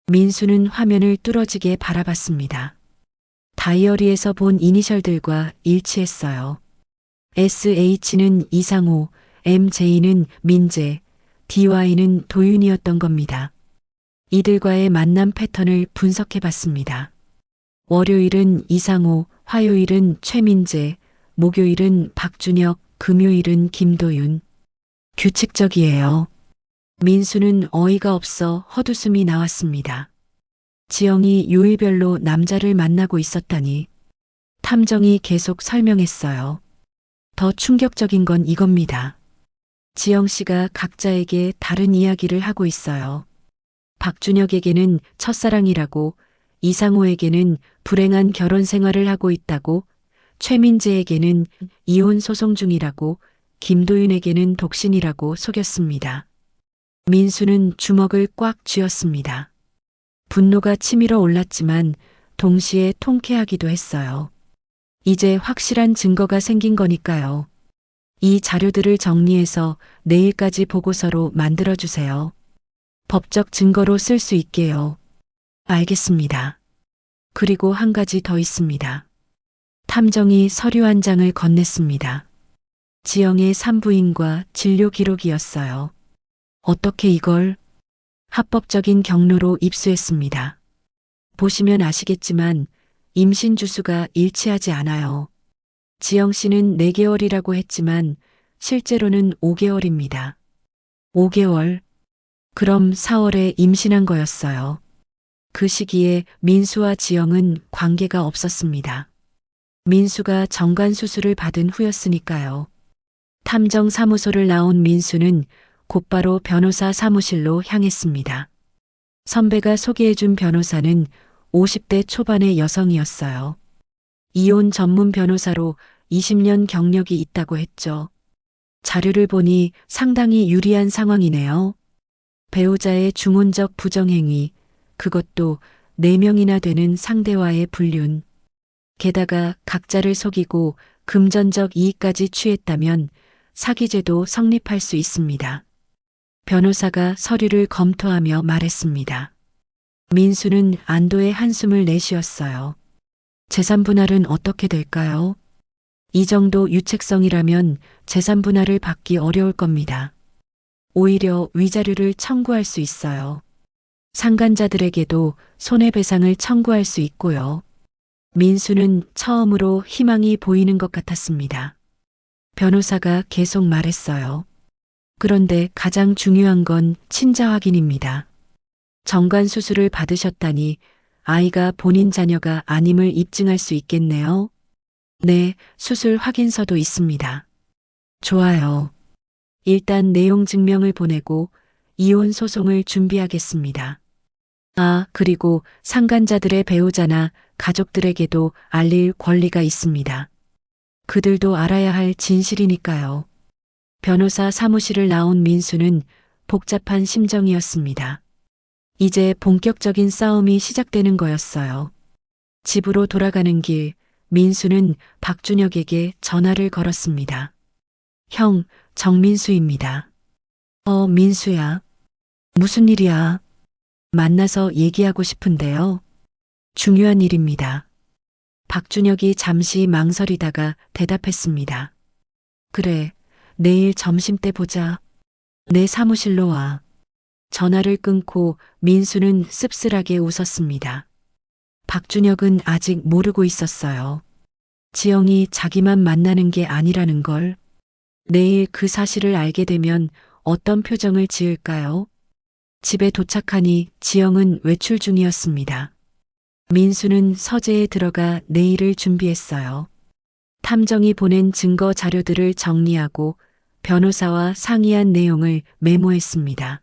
민수는 화면을 뚫어지게 바라봤습니다. 다이어리에서 본 이니셜들과 일치했어요. SH는 이상우, MJ는 민재, DY는 도윤이었던 겁니다. 이들과의 만남 패턴을 분석해봤습니다. 월요일은 이상우, 화요일은 최민재, 목요일은 박준혁, 금요일은 김도윤. 규칙적이에요. 민수는 어이가 없어 헛웃음이 나왔습니다. 지영이 요일별로 남자를 만나고 있었다니. 탐정이 계속 설명했어요. 더 충격적인 건 이겁니다. 지영 씨가 각자에게 다른 이야기를 하고 있어요. 박준혁에게는 첫사랑이라고, 이상호에게는 불행한 결혼 생활을 하고 있다고, 최민재에게는 이혼 소송 중이라고, 김도윤에게는 독신이라고 속였습니다. 민수는 주먹을 꽉 쥐었습니다. 분노가 치밀어 올랐지만 동시에 통쾌하기도 했어요. 이제 확실한 증거가 생긴 거니까요. 이 자료들을 정리해서 내일까지 보고서로 만들어주세요. 법적 증거로 쓸 수 있게요. 알겠습니다. 그리고 한 가지 더 있습니다. 탐정이 서류 한 장을 건넸습니다. 지영의 산부인과 진료 기록이었어요. 어떻게 이걸? 합법적인 경로로 입수했습니다. 보시면 아시겠지만 임신 주수가 일치하지 않아요. 지영 씨는 4개월이라고 했지만 실제로는 5개월입니다. 5개월? 그럼 4월에 임신한 거였어요. 그 시기에 민수와 지영은 관계가 없었습니다. 민수가 정관 수술을 받은 후였으니까요. 탐정 사무소를 나온 민수는 곧바로 변호사 사무실로 향했습니다. 선배가 소개해준 변호사는 50대 초반의 여성이었어요. 이혼 전문 변호사로 20년 경력이 있다고 했죠. 자료를 보니 상당히 유리한 상황이네요. 배우자의 중혼적 부정행위, 그것도 4명이나 되는 상대와의 불륜. 게다가 각자를 속이고 금전적 이익까지 취했다면 사기죄도 성립할 수 있습니다. 변호사가 서류를 검토하며 말했습니다. 민수는 안도의 한숨을 내쉬었어요. 재산 분할은 어떻게 될까요? 이 정도 유책성이라면 재산 분할을 받기 어려울 겁니다. 오히려 위자료를 청구할 수 있어요. 상간자들에게도 손해배상을 청구할 수 있고요. 민수는 처음으로 희망이 보이는 것 같았습니다. 변호사가 계속 말했어요. 그런데 가장 중요한 건 친자 확인입니다. 정관 수술을 받으셨다니 아이가 본인 자녀가 아님을 입증할 수 있겠네요. 네, 수술 확인서도 있습니다. 좋아요. 일단 내용 증명을 보내고 이혼 소송을 준비하겠습니다. 아, 그리고 상간자들의 배우자나 가족들에게도 알릴 권리가 있습니다. 그들도 알아야 할 진실이니까요. 변호사 사무실을 나온 민수는 복잡한 심정이었습니다. 이제 본격적인 싸움이 시작되는 거였어요. 집으로 돌아가는 길, 민수는 박준혁에게 전화를 걸었습니다. 형, 정민수입니다. 민수야. 무슨 일이야? 만나서 얘기하고 싶은데요. 중요한 일입니다. 박준혁이 잠시 망설이다가 대답했습니다. 그래, 내일 점심때 보자. 내 사무실로 와. 전화를 끊고 민수는 씁쓸하게 웃었습니다. 박준혁은 아직 모르고 있었어요. 지영이 자기만 만나는 게 아니라는 걸. 내일 그 사실을 알게 되면 어떤 표정을 지을까요? 집에 도착하니 지영은 외출 중이었습니다. 민수는 서재에 들어가 내일을 준비했어요. 탐정이 보낸 증거 자료들을 정리하고 변호사와 상의한 내용을 메모했습니다.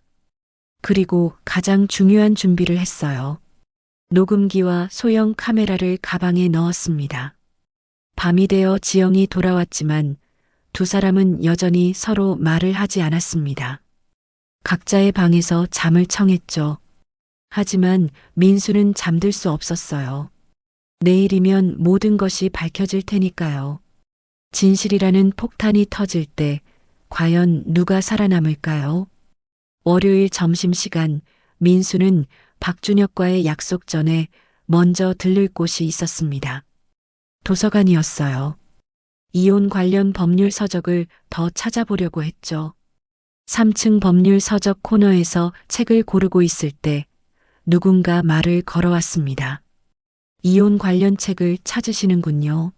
그리고 가장 중요한 준비를 했어요. 녹음기와 소형 카메라를 가방에 넣었습니다. 밤이 되어 지영이 돌아왔지만 두 사람은 여전히 서로 말을 하지 않았습니다. 각자의 방에서 잠을 청했죠. 하지만 민수는 잠들 수 없었어요. 내일이면 모든 것이 밝혀질 테니까요. 진실이라는 폭탄이 터질 때 과연 누가 살아남을까요? 월요일 점심시간 민수는 박준혁과의 약속 전에 먼저 들를 곳이 있었습니다. 도서관이었어요. 이혼 관련 법률 서적을 더 찾아보려고 했죠. 3층 법률 서적 코너에서 책을 고르고 있을 때 누군가 말을 걸어왔습니다. 이혼 관련 책을 찾으시는군요.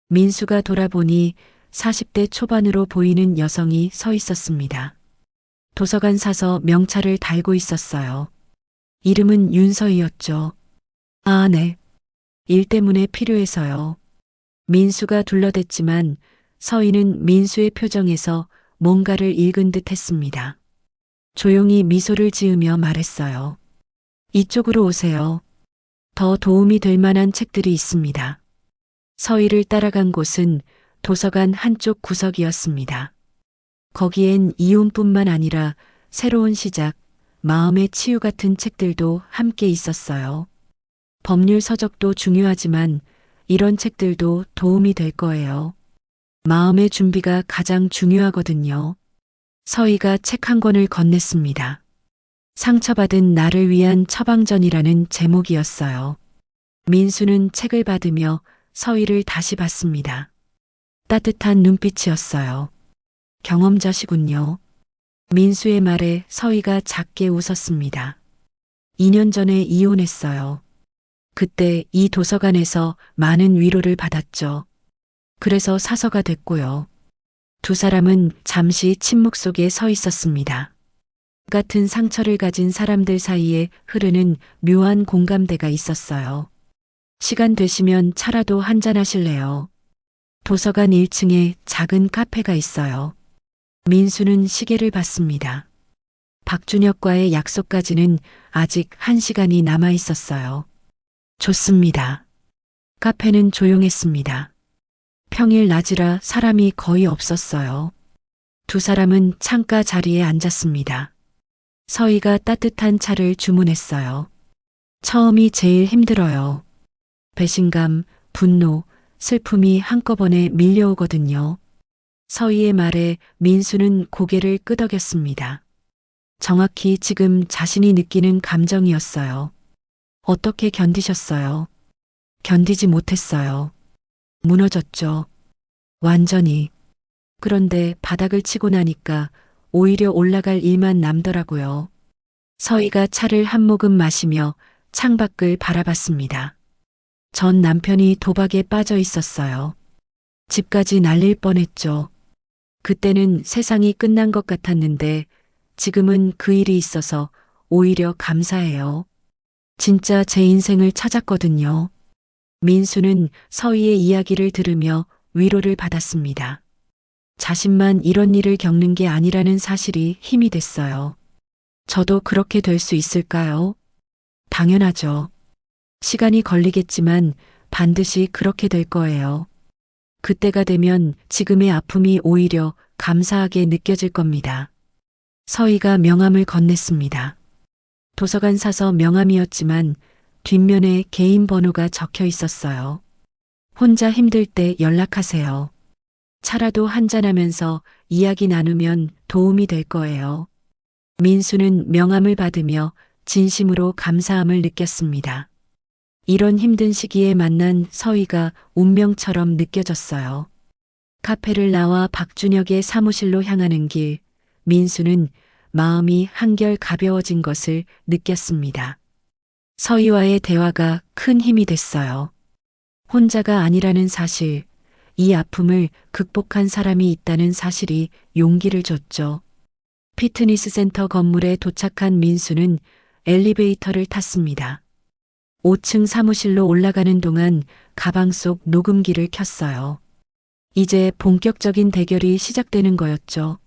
민수가 돌아보니 40대 초반으로 보이는 여성이 서 있었습니다. 도서관 사서 명찰을 달고 있었어요. 이름은 윤서희였죠. 아, 네. 일 때문에 필요해서요. 민수가 둘러댔지만 서희는 민수의 표정에서 뭔가를 읽은 듯 했습니다. 조용히 미소를 지으며 말했어요. 이쪽으로 오세요. 더 도움이 될 만한 책들이 있습니다. 서희를 따라간 곳은 도서관 한쪽 구석이었습니다. 거기엔 이혼뿐만 아니라 새로운 시작, 마음의 치유 같은 책들도 함께 있었어요. 법률 서적도 중요하지만 이런 책들도 도움이 될 거예요. 마음의 준비가 가장 중요하거든요. 서희가 책 한 권을 건넸습니다. 상처받은 나를 위한 처방전이라는 제목이었어요. 민수는 책을 받으며 서희를 다시 봤습니다. 따뜻한 눈빛이었어요. 경험자시군요. 민수의 말에 서희가 작게 웃었습니다. 2년 전에 이혼했어요. 그때 이 도서관에서 많은 위로를 받았죠. 그래서 사서가 됐고요. 두 사람은 잠시 침묵 속에 서 있었습니다. 같은 상처를 가진 사람들 사이에 흐르는 묘한 공감대가 있었어요. 시간 되시면 차라도 한잔 하실래요? 도서관 1층에 작은 카페가 있어요. 민수는 시계를 봤습니다. 박준혁과의 약속까지는 아직 1시간이 남아 있었어요. 좋습니다. 카페는 조용했습니다. 평일 낮이라 사람이 거의 없었어요. 두 사람은 창가 자리에 앉았습니다. 서희가 따뜻한 차를 주문했어요. 처음이 제일 힘들어요. 배신감, 분노, 슬픔이 한꺼번에 밀려오거든요. 서희의 말에 민수는 고개를 끄덕였습니다. 정확히 지금 자신이 느끼는 감정이었어요. 어떻게 견디셨어요? 견디지 못했어요. 무너졌죠. 완전히. 그런데 바닥을 치고 나니까 오히려 올라갈 일만 남더라고요. 서희가 차를 한 모금 마시며 창밖을 바라봤습니다. 전 남편이 도박에 빠져 있었어요. 집까지 날릴 뻔했죠. 그때는 세상이 끝난 것 같았는데 지금은 그 일이 있어서 오히려 감사해요. 진짜 제 인생을 찾았거든요. 민수는 서희의 이야기를 들으며 위로를 받았습니다. 자신만 이런 일을 겪는 게 아니라는 사실이 힘이 됐어요. 저도 그렇게 될 수 있을까요? 당연하죠. 시간이 걸리겠지만 반드시 그렇게 될 거예요. 그때가 되면 지금의 아픔이 오히려 감사하게 느껴질 겁니다. 서희가 명함을 건넸습니다. 도서관 사서 명함이었지만 뒷면에 개인 번호가 적혀 있었어요. 혼자 힘들 때 연락하세요. 차라도 한잔하면서 이야기 나누면 도움이 될 거예요. 민수는 명함을 받으며 진심으로 감사함을 느꼈습니다. 이런 힘든 시기에 만난 서희가 운명처럼 느껴졌어요. 카페를 나와 박준혁의 사무실로 향하는 길, 민수는 마음이 한결 가벼워진 것을 느꼈습니다. 서희와의 대화가 큰 힘이 됐어요. 혼자가 아니라는 사실, 이 아픔을 극복한 사람이 있다는 사실이 용기를 줬죠. 피트니스 센터 건물에 도착한 민수는 엘리베이터를 탔습니다. 5층 사무실로 올라가는 동안 가방 속 녹음기를 켰어요. 이제 본격적인 대결이 시작되는 거였죠.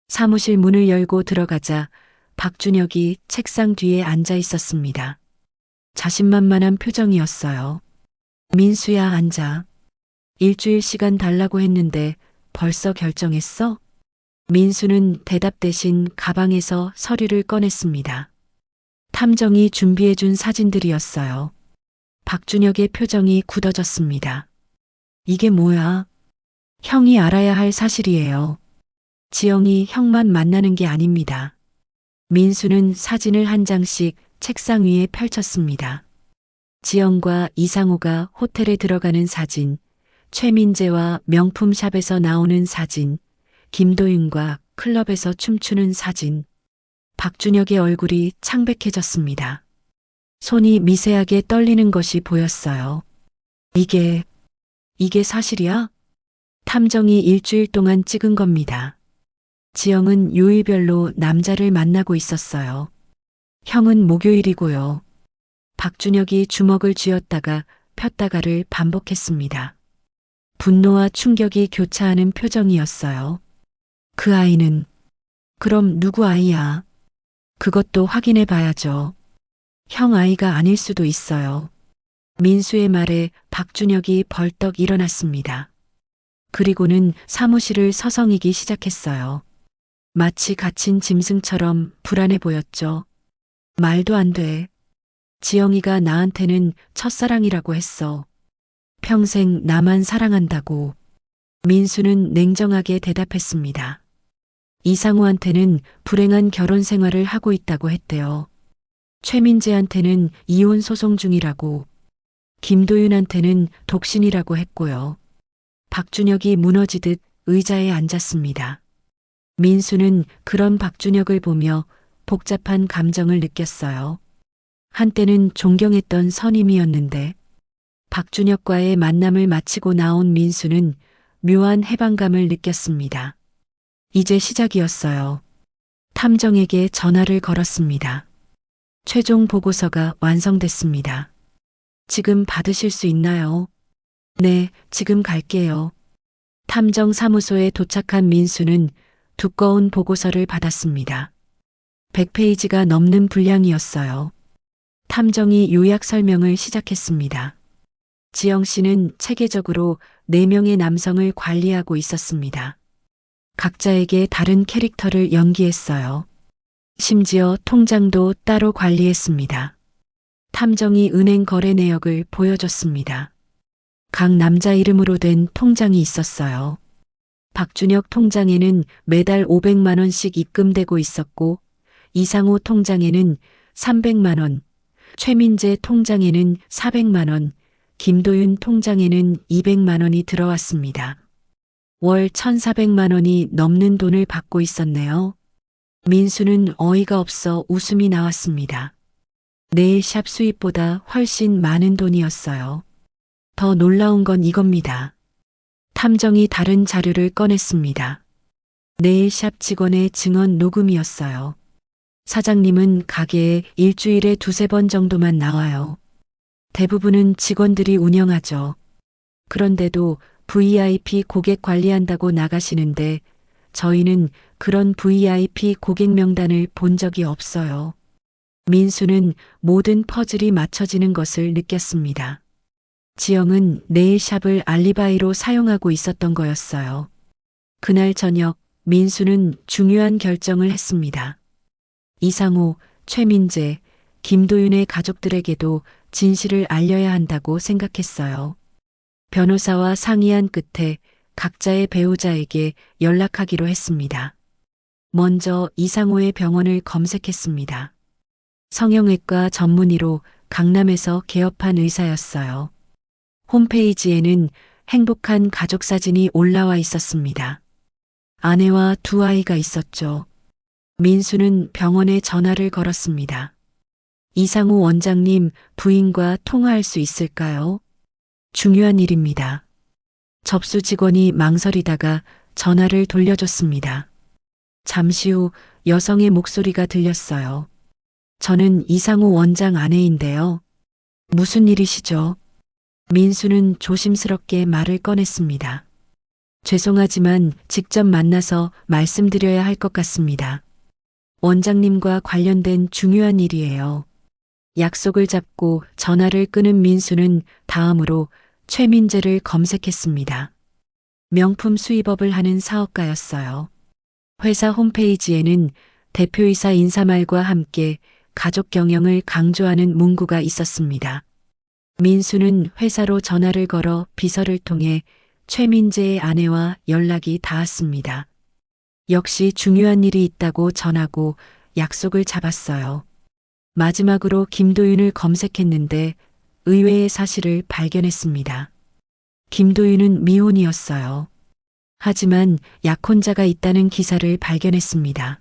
사무실 문을 열고 들어가자 박준혁이 책상 뒤에 앉아 있었습니다. 자신만만한 표정이었어요. 민수야, 앉아. 일주일 시간 달라고 했는데 벌써 결정했어? 민수는 대답 대신 가방에서 서류를 꺼냈습니다. 탐정이 준비해준 사진들이었어요. 박준혁의 표정이 굳어졌습니다. 이게 뭐야? 형이 알아야 할 사실이에요. 지영이 형만 만나는 게 아닙니다. 민수는 사진을 한 장씩 책상 위에 펼쳤습니다. 지영과 이상호가 호텔에 들어가는 사진, 최민재와 명품샵에서 나오는 사진, 김도윤과 클럽에서 춤추는 사진. 박준혁의 얼굴이 창백해졌습니다. 손이 미세하게 떨리는 것이 보였어요. 이게 사실이야? 탐정이 일주일 동안 찍은 겁니다. 지영은 요일별로 남자를 만나고 있었어요. 형은 목요일이고요. 박준혁이 주먹을 쥐었다가 폈다가를 반복했습니다. 분노와 충격이 교차하는 표정이었어요. 그 아이는 그럼 누구 아이야? 그것도 확인해 봐야죠. 형 아이가 아닐 수도 있어요. 민수의 말에 박준혁이 벌떡 일어났습니다. 그리고는 사무실을 서성이기 시작했어요. 마치 갇힌 짐승처럼 불안해 보였죠. 말도 안 돼. 지영이가 나한테는 첫사랑이라고 했어. 평생 나만 사랑한다고. 민수는 냉정하게 대답했습니다. 이상호한테는 불행한 결혼 생활을 하고 있다고 했대요. 최민재한테는 이혼 소송 중이라고. 김도윤한테는 독신이라고 했고요. 박준혁이 무너지듯 의자에 앉았습니다. 민수는 그런 박준혁을 보며 복잡한 감정을 느꼈어요. 한때는 존경했던 선임이었는데 박준혁과의 만남을 마치고 나온 민수는 묘한 해방감을 느꼈습니다. 이제 시작이었어요. 탐정에게 전화를 걸었습니다. 최종 보고서가 완성됐습니다. 지금 받으실 수 있나요? 네, 지금 갈게요. 탐정 사무소에 도착한 민수는 두꺼운 보고서를 받았습니다. 100페이지가 넘는 분량이었어요. 탐정이 요약 설명을 시작했습니다. 지영 씨는 체계적으로 4명의 남성을 관리하고 있었습니다. 각자에게 다른 캐릭터를 연기했어요. 심지어 통장도 따로 관리했습니다. 탐정이 은행 거래 내역을 보여줬습니다. 각 남자 이름으로 된 통장이 있었어요. 박준혁 통장에는 매달 500만 원씩 입금되고 있었고, 이상호 통장에는 300만 원, 최민재 통장에는 400만 원, 김도윤 통장에는 200만 원이 들어왔습니다. 월 1,400만 원이 넘는 돈을 받고 있었네요. 민수는 어이가 없어 웃음이 나왔습니다. 네일샵 수입보다 훨씬 많은 돈이었어요. 더 놀라운 건 이겁니다. 탐정이 다른 자료를 꺼냈습니다. 네일샵 직원의 증언 녹음이었어요. 사장님은 가게에 일주일에 2~3번 정도만 나와요. 대부분은 직원들이 운영하죠. 그런데도 VIP 고객 관리한다고 나가시는데 저희는 그런 VIP 고객 명단을 본 적이 없어요. 민수는 모든 퍼즐이 맞춰지는 것을 느꼈습니다. 지영은 네일샵을 알리바이로 사용하고 있었던 거였어요. 그날 저녁 민수는 중요한 결정을 했습니다. 이상호, 최민재, 김도윤의 가족들에게도 진실을 알려야 한다고 생각했어요. 변호사와 상의한 끝에 각자의 배우자에게 연락하기로 했습니다. 먼저 이상호의 병원을 검색했습니다. 성형외과 전문의로 강남에서 개업한 의사였어요. 홈페이지에는 행복한 가족 사진이 올라와 있었습니다. 아내와 2아이가 있었죠. 민수는 병원에 전화를 걸었습니다. 이상호 원장님, 부인과 통화할 수 있을까요? 중요한 일입니다. 접수 직원이 망설이다가 전화를 돌려줬습니다. 잠시 후 여성의 목소리가 들렸어요. 저는 이상호 원장 아내인데요. 무슨 일이시죠? 민수는 조심스럽게 말을 꺼냈습니다. 죄송하지만 직접 만나서 말씀드려야 할 것 같습니다. 원장님과 관련된 중요한 일이에요. 약속을 잡고 전화를 끊은 민수는 다음으로 최민재를 검색했습니다. 명품 수입업을 하는 사업가였어요. 회사 홈페이지에는 대표이사 인사말과 함께 가족 경영을 강조하는 문구가 있었습니다. 민수는 회사로 전화를 걸어 비서를 통해 최민재의 아내와 연락이 닿았습니다. 역시 중요한 일이 있다고 전하고 약속을 잡았어요. 마지막으로 김도윤을 검색했는데 의외의 사실을 발견했습니다. 김도윤은 미혼이었어요. 하지만 약혼자가 있다는 기사를 발견했습니다.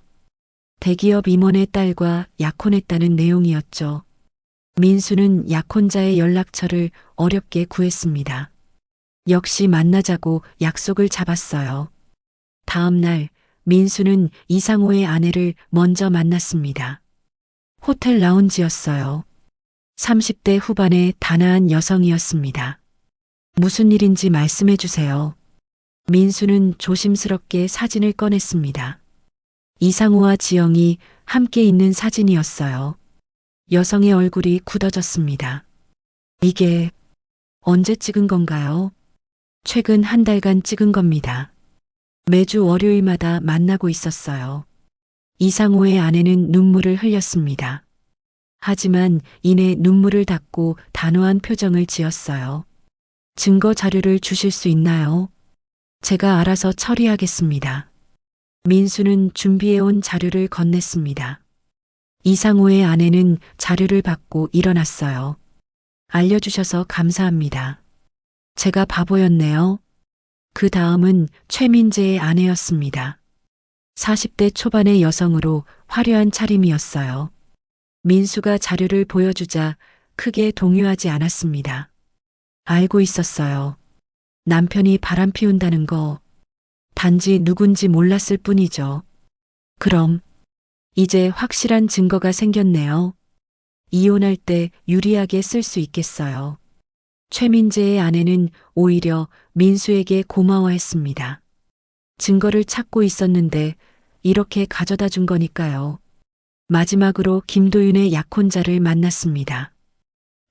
대기업 임원의 딸과 약혼했다는 내용이었죠. 민수는 약혼자의 연락처를 어렵게 구했습니다. 역시 만나자고 약속을 잡았어요. 다음 날 민수는 이상호의 아내를 먼저 만났습니다. 호텔 라운지였어요. 30대 후반의 단아한 여성이었습니다. 무슨 일인지 말씀해 주세요. 민수는 조심스럽게 사진을 꺼냈습니다. 이상호와 지영이 함께 있는 사진이었어요. 여성의 얼굴이 굳어졌습니다. 이게 언제 찍은 건가요? 최근 한 달간 찍은 겁니다. 매주 월요일마다 만나고 있었어요. 이상호의 아내는 눈물을 흘렸습니다. 하지만 이내 눈물을 닦고 단호한 표정을 지었어요. 증거 자료를 주실 수 있나요? 제가 알아서 처리하겠습니다. 민수는 준비해온 자료를 건넸습니다. 이상호의 아내는 자료를 받고 일어났어요. 알려주셔서 감사합니다. 제가 바보였네요. 그 다음은 최민재의 아내였습니다. 40대 초반의 여성으로 화려한 차림이었어요. 민수가 자료를 보여주자 크게 동요하지 않았습니다. 알고 있었어요. 남편이 바람 피운다는 거. 단지 누군지 몰랐을 뿐이죠. 그럼 이제 확실한 증거가 생겼네요. 이혼할 때 유리하게 쓸 수 있겠어요. 최민재의 아내는 오히려 민수에게 고마워했습니다. 증거를 찾고 있었는데 이렇게 가져다 준 거니까요. 마지막으로 김도윤의 약혼자를 만났습니다.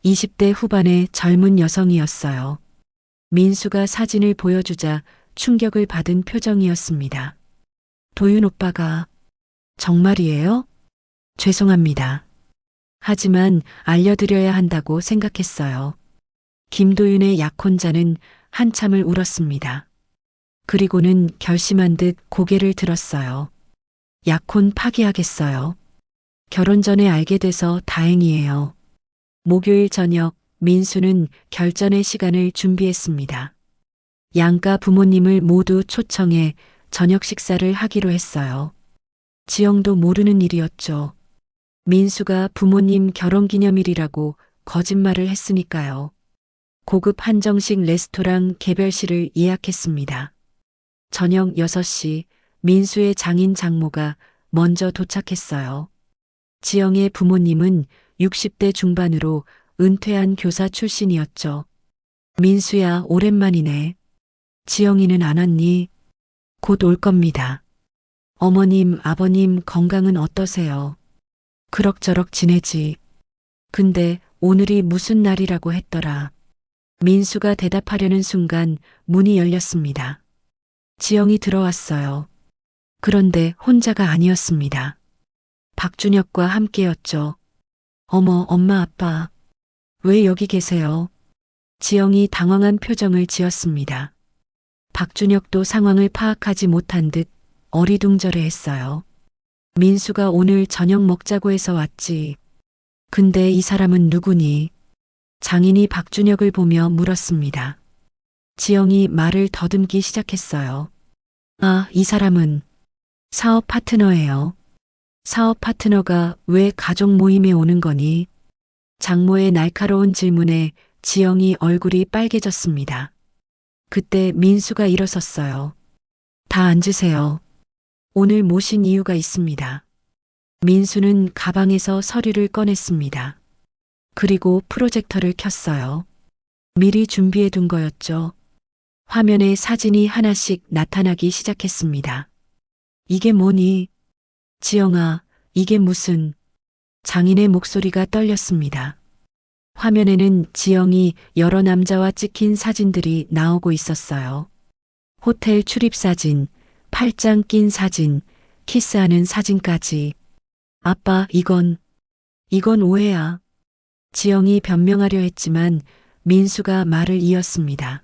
20대 후반의 젊은 여성이었어요. 민수가 사진을 보여주자 충격을 받은 표정이었습니다. 도윤 오빠가 정말이에요? 죄송합니다. 하지만 알려드려야 한다고 생각했어요. 김도윤의 약혼자는 한참을 울었습니다. 그리고는 결심한 듯 고개를 들었어요. 약혼 파기하겠어요. 결혼 전에 알게 돼서 다행이에요. 목요일 저녁 민수는 결전의 시간을 준비했습니다. 양가 부모님을 모두 초청해 저녁 식사를 하기로 했어요. 지영도 모르는 일이었죠. 민수가 부모님 결혼기념일이라고 거짓말을 했으니까요. 고급 한정식 레스토랑 개별실을 예약했습니다. 저녁 6시 민수의 장인 장모가 먼저 도착했어요. 지영의 부모님은 60대 중반으로 은퇴한 교사 출신이었죠. 민수야, 오랜만이네. 지영이는 안 왔니? 곧 올 겁니다. 어머님, 아버님 건강은 어떠세요? 그럭저럭 지내지. 근데 오늘이 무슨 날이라고 했더라. 민수가 대답하려는 순간 문이 열렸습니다. 지영이 들어왔어요. 그런데 혼자가 아니었습니다. 박준혁과 함께였죠. 어머, 엄마, 아빠. 왜 여기 계세요? 지영이 당황한 표정을 지었습니다. 박준혁도 상황을 파악하지 못한 듯 어리둥절해 했어요. 민수가 오늘 저녁 먹자고 해서 왔지. 근데 이 사람은 누구니? 장인이 박준혁을 보며 물었습니다. 지영이 말을 더듬기 시작했어요. 아, 이 사람은 사업 파트너예요. 사업 파트너가 왜 가족 모임에 오는 거니? 장모의 날카로운 질문에 지영이 얼굴이 빨개졌습니다. 그때 민수가 일어섰어요. 다 앉으세요. 오늘 모신 이유가 있습니다. 민수는 가방에서 서류를 꺼냈습니다. 그리고 프로젝터를 켰어요. 미리 준비해 둔 거였죠. 화면에 사진이 하나씩 나타나기 시작했습니다. 이게 뭐니? 지영아, 이게 무슨... 장인의 목소리가 떨렸습니다. 화면에는 지영이 여러 남자와 찍힌 사진들이 나오고 있었어요. 호텔 출입 사진, 팔짱 낀 사진, 키스하는 사진까지. 아빠, 이건 오해야. 지영이 변명하려 했지만 민수가 말을 이었습니다.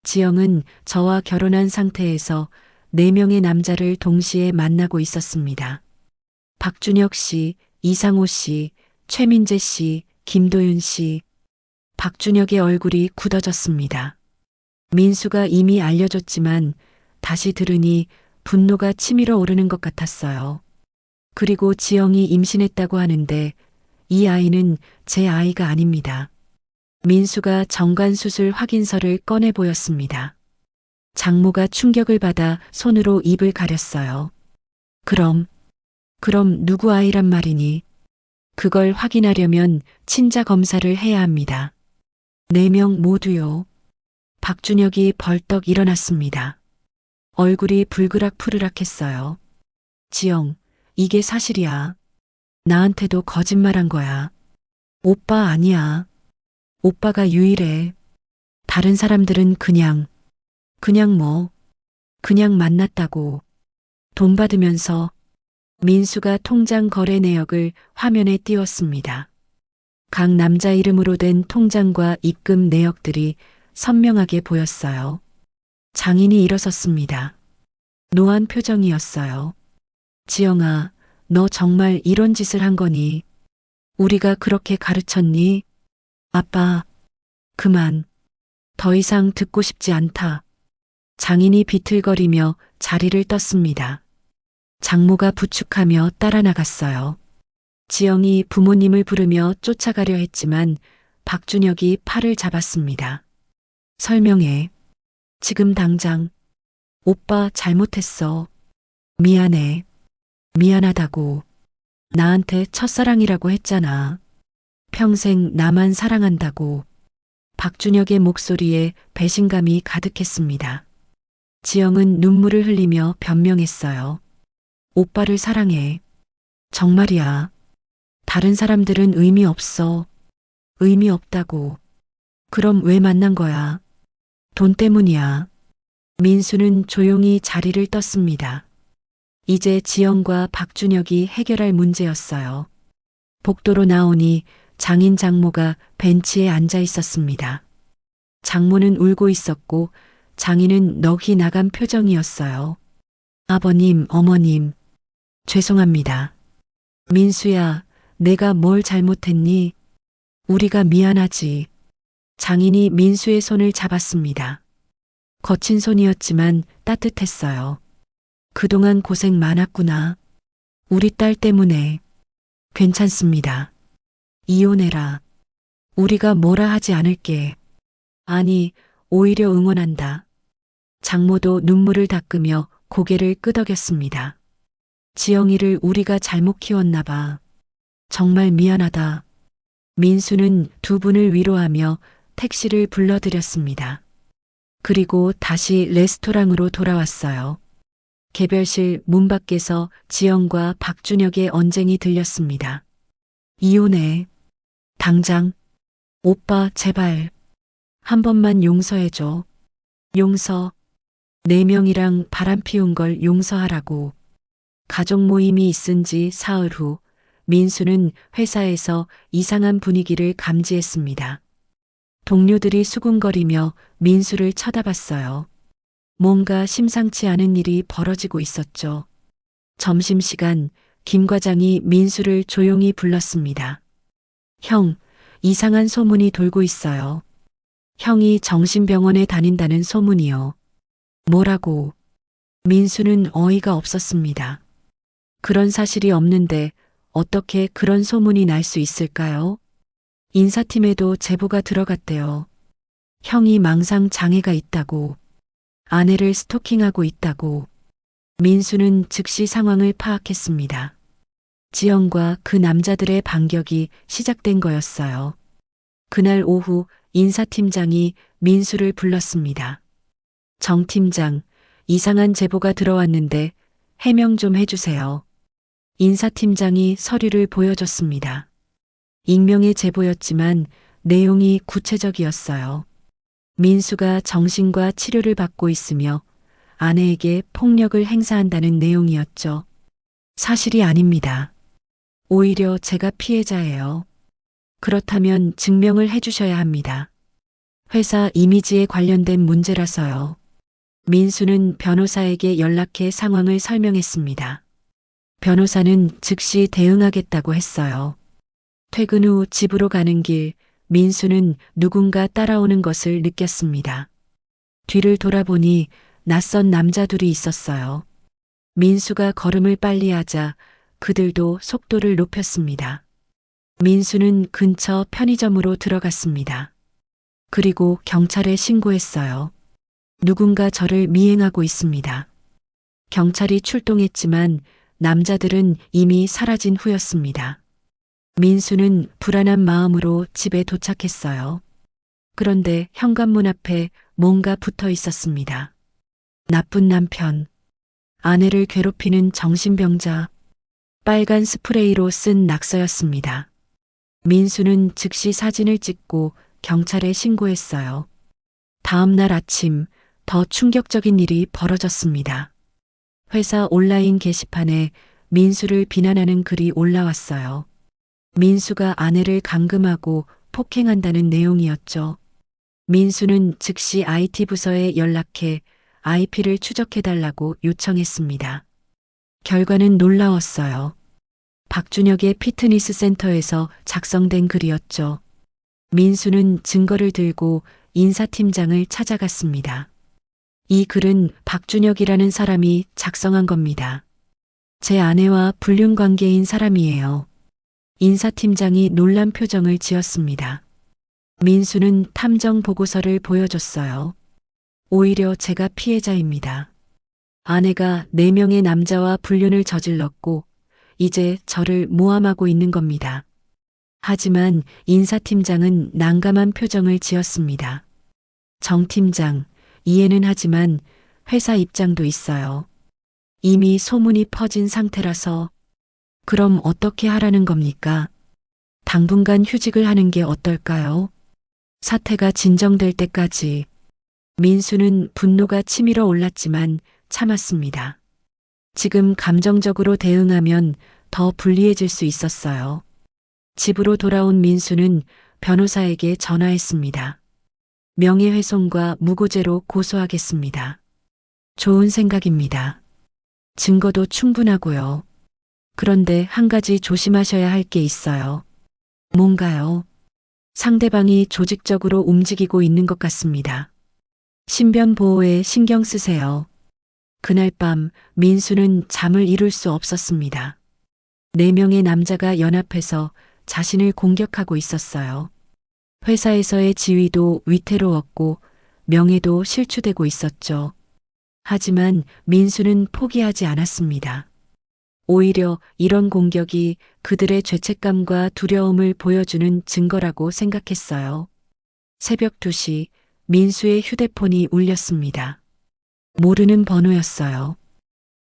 지영은 저와 결혼한 상태에서 4명의 남자를 동시에 만나고 있었습니다. 박준혁 씨, 이상호 씨, 최민재 씨, 김도윤 씨. 박준혁의 얼굴이 굳어졌습니다. 민수가 이미 알려줬지만 다시 들으니 분노가 치밀어 오르는 것 같았어요. 그리고 지영이 임신했다고 하는데 이 아이는 제 아이가 아닙니다. 민수가 정관수술 확인서를 꺼내 보였습니다. 장모가 충격을 받아 손으로 입을 가렸어요. 그럼 누구 아이란 말이니? 그걸 확인하려면 친자 검사를 해야 합니다. 4명 모두요. 박준혁이 벌떡 일어났습니다. 얼굴이 불그락푸르락했어요. 지영, 이게 사실이야. 나한테도 거짓말한 거야. 오빠 아니야. 오빠가 유일해. 다른 사람들은 그냥 만났다고. 돈 받으면서. 민수가 통장 거래 내역을 화면에 띄웠습니다. 각 남자 이름으로 된 통장과 입금 내역들이 선명하게 보였어요. 장인이 일어섰습니다. 노한 표정이었어요. 지영아, 너 정말 이런 짓을 한 거니? 우리가 그렇게 가르쳤니? 아빠, 그만. 더 이상 듣고 싶지 않다. 장인이 비틀거리며 자리를 떴습니다. 장모가 부축하며 따라 나갔어요. 지영이 부모님을 부르며 쫓아가려 했지만 박준혁이 팔을 잡았습니다. 설명해. 지금 당장. 오빠 잘못했어. 미안해. 미안하다고. 나한테 첫사랑이라고 했잖아. 평생 나만 사랑한다고. 박준혁의 목소리에 배신감이 가득했습니다. 지영은 눈물을 흘리며 변명했어요. 오빠를 사랑해. 정말이야. 다른 사람들은 의미 없어. 의미 없다고. 그럼 왜 만난 거야? 돈 때문이야. 민수는 조용히 자리를 떴습니다. 이제 지영과 박준혁이 해결할 문제였어요. 복도로 나오니 장인 장모가 벤치에 앉아 있었습니다. 장모는 울고 있었고 장인은 넋이 나간 표정이었어요. 아버님, 어머님, 죄송합니다. 민수야, 내가 뭘 잘못했니? 우리가 미안하지. 장인이 민수의 손을 잡았습니다. 거친 손이었지만 따뜻했어요. 그동안 고생 많았구나. 우리 딸 때문에. 괜찮습니다. 이혼해라. 우리가 뭐라 하지 않을게. 아니, 오히려 응원한다. 장모도 눈물을 닦으며 고개를 끄덕였습니다. 지영이를 우리가 잘못 키웠나 봐. 정말 미안하다. 민수는 두 분을 위로하며 택시를 불러들였습니다. 그리고 다시 레스토랑으로 돌아왔어요. 개별실 문 밖에서 지영과 박준혁의 언쟁이 들렸습니다. 이혼해. 당장. 오빠, 제발. 한 번만 용서해줘. 용서. 4명이랑 바람 피운 걸 용서하라고. 가족 모임이 있은 지 사흘 후 민수는 회사에서 이상한 분위기를 감지했습니다. 동료들이 수군거리며 민수를 쳐다봤어요. 뭔가 심상치 않은 일이 벌어지고 있었죠. 점심시간 김 과장이 민수를 조용히 불렀습니다. 형, 이상한 소문이 돌고 있어요. 형이 정신병원에 다닌다는 소문이요. 뭐라고? 민수는 어이가 없었습니다. 그런 사실이 없는데 어떻게 그런 소문이 날 수 있을까요? 인사팀에도 제보가 들어갔대요. 형이 망상 장애가 있다고. 아내를 스토킹하고 있다고. 민수는 즉시 상황을 파악했습니다. 지영과 그 남자들의 반격이 시작된 거였어요. 그날 오후 인사팀장이 민수를 불렀습니다. 정 팀장, 이상한 제보가 들어왔는데 해명 좀 해주세요. 인사팀장이 서류를 보여줬습니다. 익명의 제보였지만 내용이 구체적이었어요. 민수가 정신과 치료를 받고 있으며 아내에게 폭력을 행사한다는 내용이었죠. 사실이 아닙니다. 오히려 제가 피해자예요. 그렇다면 증명을 해주셔야 합니다. 회사 이미지에 관련된 문제라서요. 민수는 변호사에게 연락해 상황을 설명했습니다. 변호사는 즉시 대응하겠다고 했어요. 퇴근 후 집으로 가는 길, 민수는 누군가 따라오는 것을 느꼈습니다. 뒤를 돌아보니 낯선 남자 둘이 있었어요. 민수가 걸음을 빨리 하자 그들도 속도를 높였습니다. 민수는 근처 편의점으로 들어갔습니다. 그리고 경찰에 신고했어요. 누군가 저를 미행하고 있습니다. 경찰이 출동했지만 남자들은 이미 사라진 후였습니다. 민수는 불안한 마음으로 집에 도착했어요. 그런데 현관문 앞에 뭔가 붙어 있었습니다. 나쁜 남편, 아내를 괴롭히는 정신병자, 빨간 스프레이로 쓴 낙서였습니다. 민수는 즉시 사진을 찍고 경찰에 신고했어요. 다음 날 아침 더 충격적인 일이 벌어졌습니다. 회사 온라인 게시판에 민수를 비난하는 글이 올라왔어요. 민수가 아내를 감금하고 폭행한다는 내용이었죠. 민수는 즉시 IT 부서에 연락해 IP를 추적해달라고 요청했습니다. 결과는 놀라웠어요. 박준혁의 피트니스 센터에서 작성된 글이었죠. 민수는 증거를 들고 인사팀장을 찾아갔습니다. 이 글은 박준혁이라는 사람이 작성한 겁니다. 제 아내와 불륜 관계인 사람이에요. 인사팀장이 놀란 표정을 지었습니다. 민수는 탐정 보고서를 보여줬어요. 오히려 제가 피해자입니다. 아내가 4명의 남자와 불륜을 저질렀고 이제 저를 모함하고 있는 겁니다. 하지만 인사팀장은 난감한 표정을 지었습니다. 정 팀장, 이해는 하지만 회사 입장도 있어요. 이미 소문이 퍼진 상태라서. 그럼 어떻게 하라는 겁니까? 당분간 휴직을 하는 게 어떨까요? 사태가 진정될 때까지. 민수는 분노가 치밀어 올랐지만 참았습니다. 지금 감정적으로 대응하면 더 불리해질 수 있었어요. 집으로 돌아온 민수는 변호사에게 전화했습니다. 명예훼손과 무고죄로 고소하겠습니다. 좋은 생각입니다. 증거도 충분하고요. 그런데 한 가지 조심하셔야 할 게 있어요. 뭔가요? 상대방이 조직적으로 움직이고 있는 것 같습니다. 신변 보호에 신경 쓰세요. 그날 밤 민수는 잠을 이룰 수 없었습니다. 4명의 남자가 연합해서 자신을 공격하고 있었어요. 회사에서의 지위도 위태로웠고 명예도 실추되고 있었죠. 하지만 민수는 포기하지 않았습니다. 오히려 이런 공격이 그들의 죄책감과 두려움을 보여주는 증거라고 생각했어요. 새벽 2시 민수의 휴대폰이 울렸습니다. 모르는 번호였어요.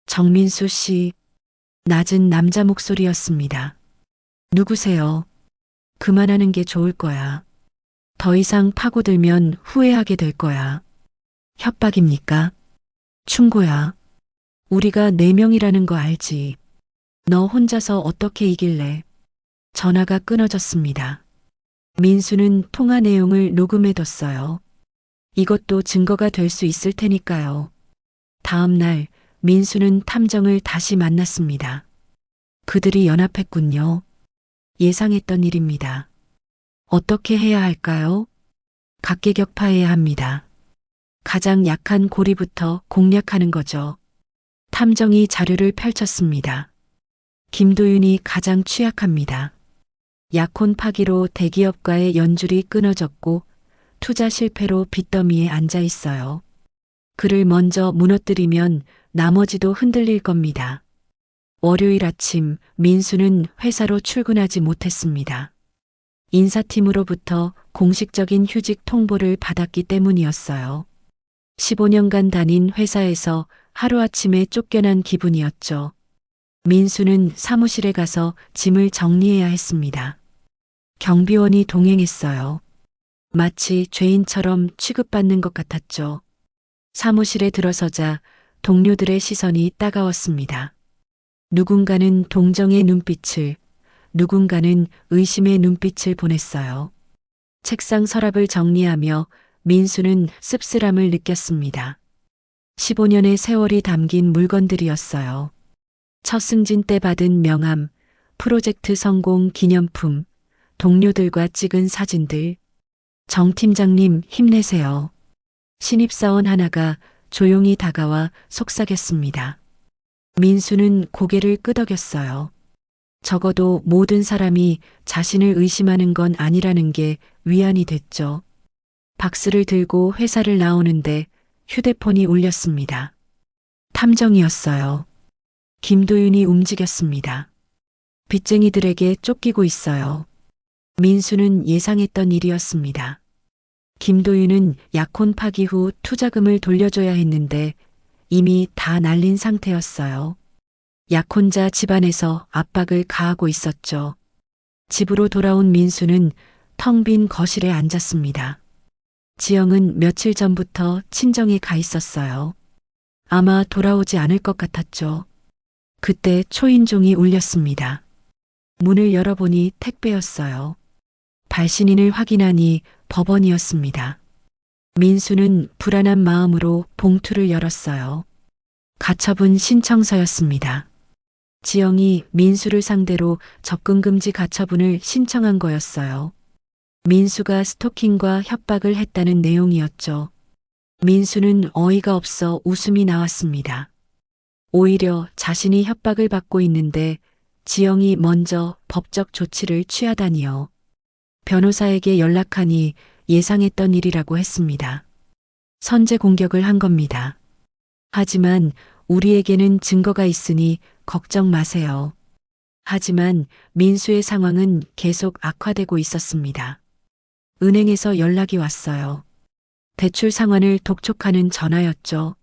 정민수 씨. 낮은 남자 목소리였습니다. 누구세요? 그만하는 게 좋을 거야. 더 이상 파고들면 후회하게 될 거야. 협박입니까? 충고야. 우리가 4명이라는 거 알지? 너 혼자서 어떻게 이길래? 전화가 끊어졌습니다. 민수는 통화 내용을 녹음해뒀어요. 이것도 증거가 될 수 있을 테니까요. 다음 날 민수는 탐정을 다시 만났습니다. 그들이 연합했군요. 예상했던 일입니다. 어떻게 해야 할까요? 각계격파해야 합니다. 가장 약한 고리부터 공략하는 거죠. 탐정이 자료를 펼쳤습니다. 김도윤이 가장 취약합니다. 약혼 파기로 대기업과의 연줄이 끊어졌고 투자 실패로 빚더미에 앉아 있어요. 그를 먼저 무너뜨리면 나머지도 흔들릴 겁니다. 월요일 아침 민수는 회사로 출근하지 못했습니다. 인사팀으로부터 공식적인 휴직 통보를 받았기 때문이었어요. 15년간 다닌 회사에서 하루아침에 쫓겨난 기분이었죠. 민수는 사무실에 가서 짐을 정리해야 했습니다. 경비원이 동행했어요. 마치 죄인처럼 취급받는 것 같았죠. 사무실에 들어서자 동료들의 시선이 따가웠습니다. 누군가는 동정의 눈빛을, 누군가는 의심의 눈빛을 보냈어요. 책상 서랍을 정리하며 민수는 씁쓸함을 느꼈습니다. 15년의 세월이 담긴 물건들이었어요. 첫 승진 때 받은 명함, 프로젝트 성공 기념품, 동료들과 찍은 사진들. 정 팀장님 힘내세요. 신입사원 하나가 조용히 다가와 속삭였습니다. 민수는 고개를 끄덕였어요. 적어도 모든 사람이 자신을 의심하는 건 아니라는 게 위안이 됐죠. 박스를 들고 회사를 나오는데 휴대폰이 울렸습니다. 탐정이었어요. 김도윤이 움직였습니다. 빚쟁이들에게 쫓기고 있어요. 민수는 예상했던 일이었습니다. 김도윤은 약혼 파기 후 투자금을 돌려줘야 했는데 이미 다 날린 상태였어요. 약혼자 집안에서 압박을 가하고 있었죠. 집으로 돌아온 민수는 텅 빈 거실에 앉았습니다. 지영은 며칠 전부터 친정에 가 있었어요. 아마 돌아오지 않을 것 같았죠. 그때 초인종이 울렸습니다. 문을 열어보니 택배였어요. 발신인을 확인하니 법원이었습니다. 민수는 불안한 마음으로 봉투를 열었어요. 가처분 신청서였습니다. 지영이 민수를 상대로 접근금지 가처분을 신청한 거였어요. 민수가 스토킹과 협박을 했다는 내용이었죠. 민수는 어이가 없어 웃음이 나왔습니다. 오히려 자신이 협박을 받고 있는데 지영이 먼저 법적 조치를 취하다니요. 변호사에게 연락하니 예상했던 일이라고 했습니다. 선제 공격을 한 겁니다. 하지만 우리에게는 증거가 있으니 걱정 마세요. 하지만 민수의 상황은 계속 악화되고 있었습니다. 은행에서 연락이 왔어요. 대출 상환을 독촉하는 전화였죠.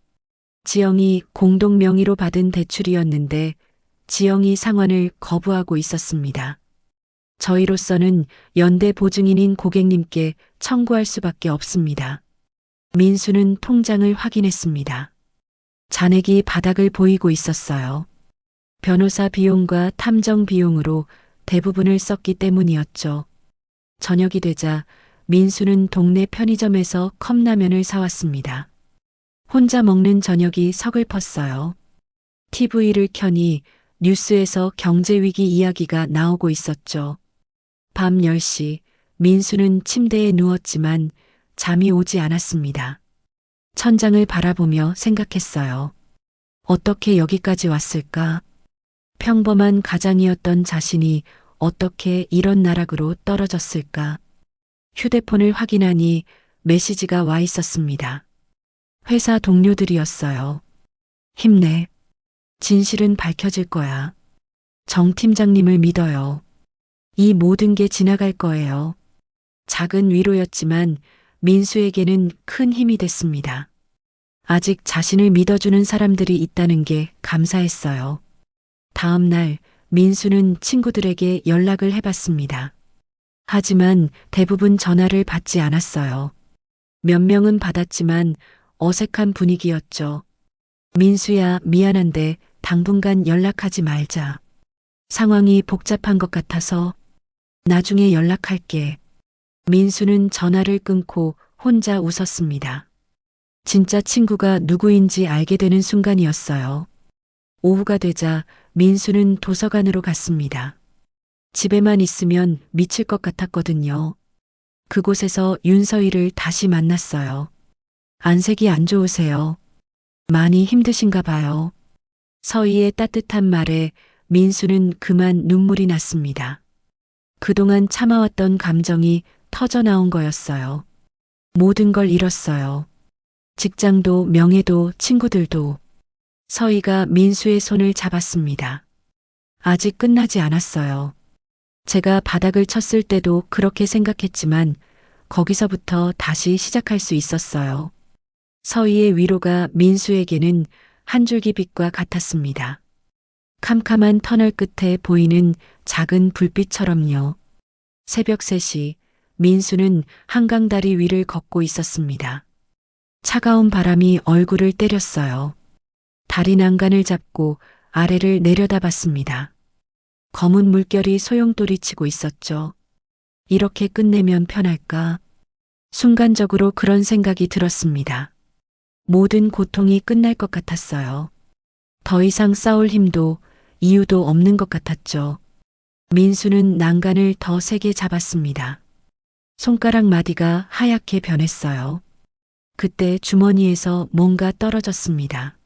지영이 공동 명의로 받은 대출이었는데 지영이 상환을 거부하고 있었습니다. 저희로서는 연대 보증인인 고객님께 청구할 수밖에 없습니다. 민수는 통장을 확인했습니다. 잔액이 바닥을 보이고 있었어요. 변호사 비용과 탐정 비용으로 대부분을 썼기 때문이었죠. 저녁이 되자 민수는 동네 편의점에서 컵라면을 사왔습니다. 혼자 먹는 저녁이 서글펐어요. TV를 켜니 뉴스에서 경제위기 이야기가 나오고 있었죠. 밤 10시 민수는 침대에 누웠지만 잠이 오지 않았습니다. 천장을 바라보며 생각했어요. 어떻게 여기까지 왔을까? 평범한 가장이었던 자신이 어떻게 이런 나락으로 떨어졌을까? 휴대폰을 확인하니 메시지가 와 있었습니다. 회사 동료들이었어요. 힘내. 진실은 밝혀질 거야. 정 팀장님을 믿어요. 이 모든 게 지나갈 거예요. 작은 위로였지만 민수에게는 큰 힘이 됐습니다. 아직 자신을 믿어주는 사람들이 있다는 게 감사했어요. 다음 날 민수는 친구들에게 연락을 해봤습니다. 하지만 대부분 전화를 받지 않았어요. 몇 명은 받았지만 어색한 분위기였죠. 민수야, 미안한데 당분간 연락하지 말자. 상황이 복잡한 것 같아서 나중에 연락할게. 민수는 전화를 끊고 혼자 웃었습니다. 진짜 친구가 누구인지 알게 되는 순간이었어요. 오후가 되자 민수는 도서관으로 갔습니다. 집에만 있으면 미칠 것 같았거든요. 그곳에서 윤서희를 다시 만났어요. 안색이 안 좋으세요. 많이 힘드신가 봐요. 서희의 따뜻한 말에 민수는 그만 눈물이 났습니다. 그동안 참아왔던 감정이 터져 나온 거였어요. 모든 걸 잃었어요. 직장도 명예도 친구들도. 서희가 민수의 손을 잡았습니다. 아직 끝나지 않았어요. 제가 바닥을 쳤을 때도 그렇게 생각했지만 거기서부터 다시 시작할 수 있었어요. 서희의 위로가 민수에게는 한 줄기 빛과 같았습니다. 캄캄한 터널 끝에 보이는 작은 불빛처럼요. 새벽 3시 민수는 한강다리 위를 걷고 있었습니다. 차가운 바람이 얼굴을 때렸어요. 다리 난간을 잡고 아래를 내려다봤습니다. 검은 물결이 소용돌이치고 있었죠. 이렇게 끝내면 편할까? 순간적으로 그런 생각이 들었습니다. 모든 고통이 끝날 것 같았어요. 더 이상 싸울 힘도 이유도 없는 것 같았죠. 민수는 난간을 더 세게 잡았습니다. 손가락 마디가 하얗게 변했어요. 그때 주머니에서 뭔가 떨어졌습니다.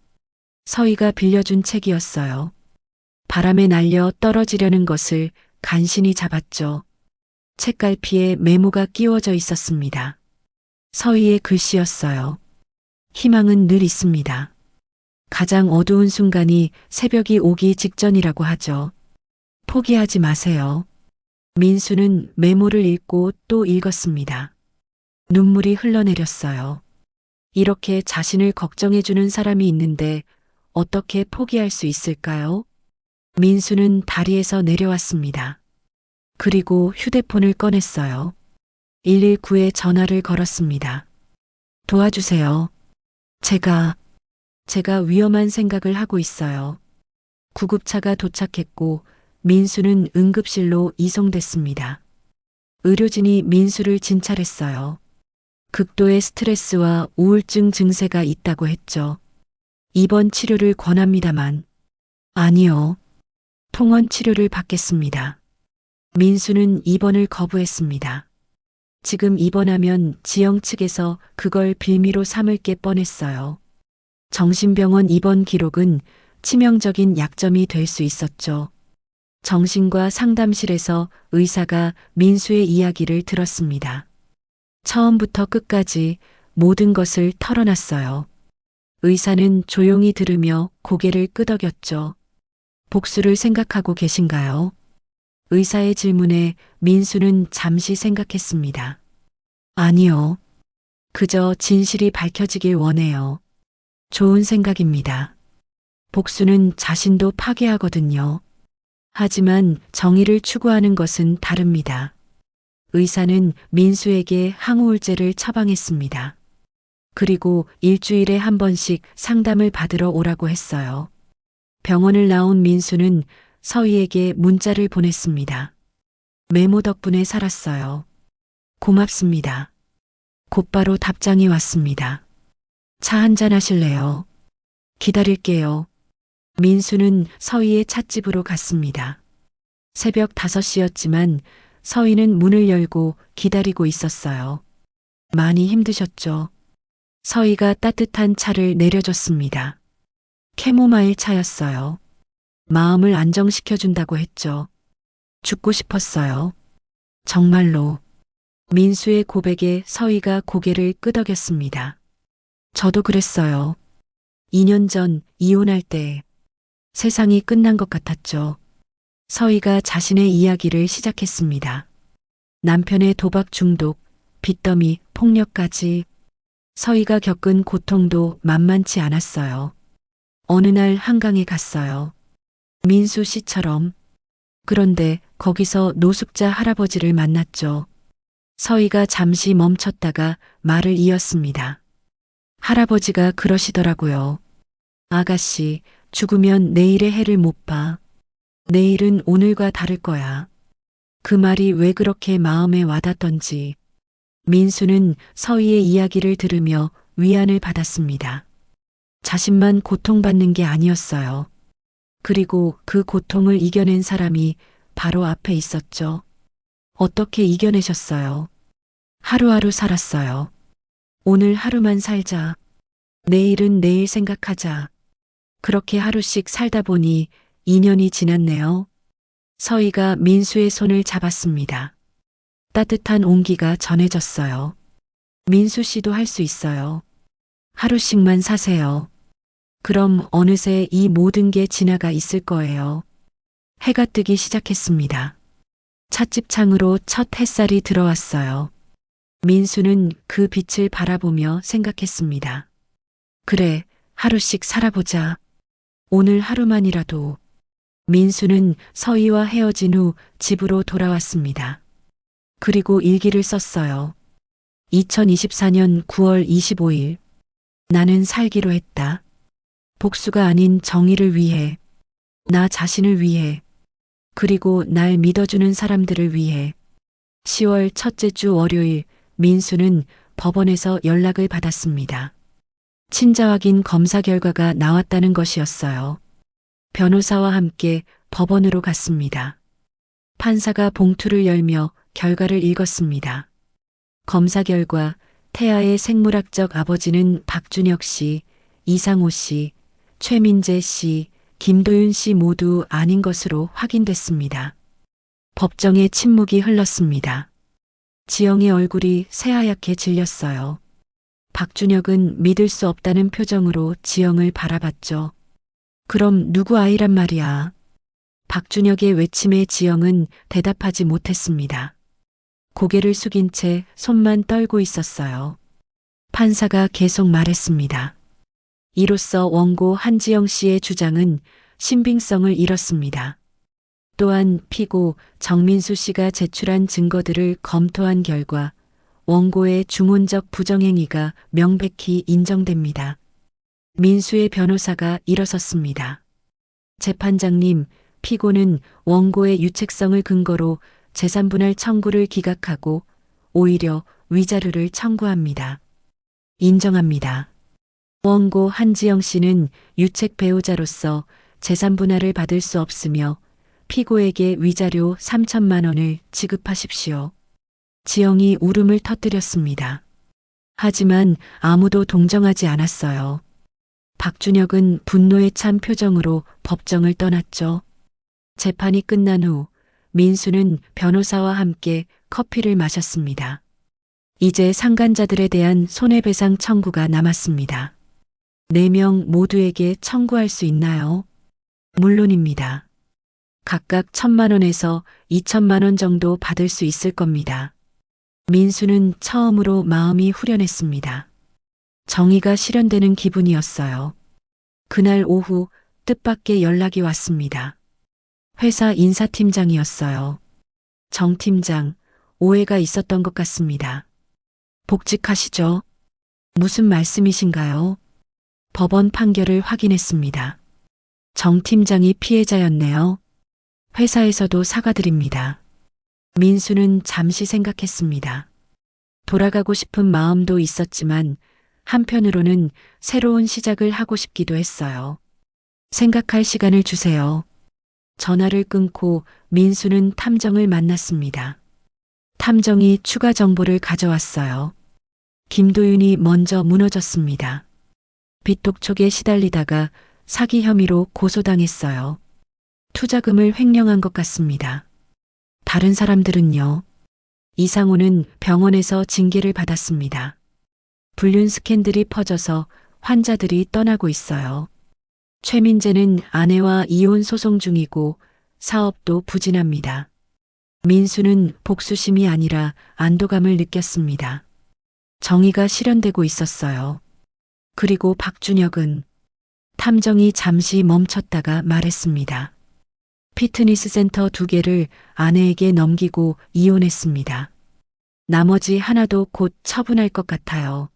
서희가 빌려준 책이었어요. 바람에 날려 떨어지려는 것을 간신히 잡았죠. 책갈피에 메모가 끼워져 있었습니다. 서희의 글씨였어요. 희망은 늘 있습니다. 가장 어두운 순간이 새벽이 오기 직전이라고 하죠. 포기하지 마세요. 민수는 메모를 읽고 또 읽었습니다. 눈물이 흘러내렸어요. 이렇게 자신을 걱정해주는 사람이 있는데 어떻게 포기할 수 있을까요? 민수는 다리에서 내려왔습니다. 그리고 휴대폰을 꺼냈어요. 119에 전화를 걸었습니다. 도와주세요. 제가 위험한 생각을 하고 있어요. 구급차가 도착했고 민수는 응급실로 이송됐습니다. 의료진이 민수를 진찰했어요. 극도의 스트레스와 우울증 증세가 있다고 했죠. 입원 치료를 권합니다만. 아니요. 통원 치료를 받겠습니다. 민수는 입원을 거부했습니다. 지금 입원하면 지영 측에서 그걸 빌미로 삼을 게 뻔했어요. 정신병원 입원 기록은 치명적인 약점이 될 수 있었죠. 정신과 상담실에서 의사가 민수의 이야기를 들었습니다. 처음부터 끝까지 모든 것을 털어놨어요. 의사는 조용히 들으며 고개를 끄덕였죠. 복수를 생각하고 계신가요? 의사의 질문에 민수는 잠시 생각했습니다. 아니요. 그저 진실이 밝혀지길 원해요. 좋은 생각입니다. 복수는 자신도 파괴하거든요. 하지만 정의를 추구하는 것은 다릅니다. 의사는 민수에게 항우울제를 처방했습니다. 그리고 일주일에 한 번씩 상담을 받으러 오라고 했어요. 병원을 나온 민수는 서희에게 문자를 보냈습니다. 메모 덕분에 살았어요. 고맙습니다. 곧바로 답장이 왔습니다. 차 한잔 하실래요? 기다릴게요. 민수는 서희의 찻집으로 갔습니다. 새벽 5시였지만 서희는 문을 열고 기다리고 있었어요. 많이 힘드셨죠? 서희가 따뜻한 차를 내려줬습니다. 캐모마일 차였어요. 마음을 안정시켜준다고 했죠. 죽고 싶었어요. 정말로. 민수의 고백에 서희가 고개를 끄덕였습니다. 저도 그랬어요. 2년 전 이혼할 때 세상이 끝난 것 같았죠. 서희가 자신의 이야기를 시작했습니다. 남편의 도박 중독, 빚더미, 폭력까지 서희가 겪은 고통도 만만치 않았어요. 어느 날 한강에 갔어요. 민수 씨처럼. 그런데 거기서 노숙자 할아버지를 만났죠. 서희가 잠시 멈췄다가 말을 이었습니다. 할아버지가 그러시더라고요. 아가씨, 죽으면 내일의 해를 못 봐. 내일은 오늘과 다를 거야. 그 말이 왜 그렇게 마음에 와닿던지. 민수는 서희의 이야기를 들으며 위안을 받았습니다. 자신만 고통받는 게 아니었어요. 그리고 그 고통을 이겨낸 사람이 바로 앞에 있었죠. 어떻게 이겨내셨어요? 하루하루 살았어요. 오늘 하루만 살자. 내일은 내일 생각하자. 그렇게 하루씩 살다 보니 2년이 지났네요. 서희가 민수의 손을 잡았습니다. 따뜻한 온기가 전해졌어요. 민수 씨도 할 수 있어요. 하루씩만 사세요. 그럼 어느새 이 모든 게 지나가 있을 거예요. 해가 뜨기 시작했습니다. 찻집 창으로 첫 햇살이 들어왔어요. 민수는 그 빛을 바라보며 생각했습니다. 그래, 하루씩 살아보자. 오늘 하루만이라도. 민수는 서희와 헤어진 후 집으로 돌아왔습니다. 그리고 일기를 썼어요. 2024년 9월 25일. 나는 살기로 했다. 복수가 아닌 정의를 위해. 나 자신을 위해. 그리고 날 믿어주는 사람들을 위해. 10월 첫째 주 월요일 민수는 법원에서 연락을 받았습니다. 친자 확인 검사 결과가 나왔다는 것이었어요. 변호사와 함께 법원으로 갔습니다. 판사가 봉투를 열며 결과를 읽었습니다. 검사 결과 태아의 생물학적 아버지는 박준혁 씨, 이상호 씨, 최민재 씨, 김도윤 씨 모두 아닌 것으로 확인됐습니다. 법정에 침묵이 흘렀습니다. 지영의 얼굴이 새하얗게 질렸어요. 박준혁은 믿을 수 없다는 표정으로 지영을 바라봤죠. 그럼 누구 아이란 말이야? 박준혁의 외침에 지영은 대답하지 못했습니다. 고개를 숙인 채 손만 떨고 있었어요. 판사가 계속 말했습니다. 이로써 원고 한지영 씨의 주장은 신빙성을 잃었습니다. 또한 피고 정민수 씨가 제출한 증거들을 검토한 결과 원고의 중혼적 부정행위가 명백히 인정됩니다. 민수의 변호사가 일어섰습니다. 재판장님, 피고는 원고의 유책성을 근거로 재산분할 청구를 기각하고 오히려 위자료를 청구합니다. 인정합니다. 원고 한지영 씨는 유책 배우자로서 재산분할을 받을 수 없으며 피고에게 위자료 3천만 원을 지급하십시오. 지영이 울음을 터뜨렸습니다. 하지만 아무도 동정하지 않았어요. 박준혁은 분노에 찬 표정으로 법정을 떠났죠. 재판이 끝난 후 민수는 변호사와 함께 커피를 마셨습니다. 이제 상간자들에 대한 손해배상 청구가 남았습니다. 4명 모두에게 청구할 수 있나요? 물론입니다. 각각 1,000만 원에서 2천만 원 정도 받을 수 있을 겁니다. 민수는 처음으로 마음이 후련했습니다. 정의가 실현되는 기분이었어요. 그날 오후 뜻밖의 연락이 왔습니다. 회사 인사팀장이었어요. 정 팀장, 오해가 있었던 것 같습니다. 복직하시죠? 무슨 말씀이신가요? 법원 판결을 확인했습니다. 정 팀장이 피해자였네요. 회사에서도 사과드립니다. 민수는 잠시 생각했습니다. 돌아가고 싶은 마음도 있었지만 한편으로는 새로운 시작을 하고 싶기도 했어요. 생각할 시간을 주세요. 전화를 끊고 민수는 탐정을 만났습니다. 탐정이 추가 정보를 가져왔어요. 김도윤이 먼저 무너졌습니다. 빚독촉에 시달리다가 사기 혐의로 고소당했어요. 투자금을 횡령한 것 같습니다. 다른 사람들은요? 이상호는 병원에서 징계를 받았습니다. 불륜 스캔들이 퍼져서 환자들이 떠나고 있어요. 최민재는 아내와 이혼 소송 중이고 사업도 부진합니다. 민수는 복수심이 아니라 안도감을 느꼈습니다. 정의가 실현되고 있었어요. 그리고 박준혁은 탐정이 잠시 멈췄다가 말했습니다. 피트니스 센터 2개를 아내에게 넘기고 이혼했습니다. 나머지 하나도 곧 처분할 것 같아요.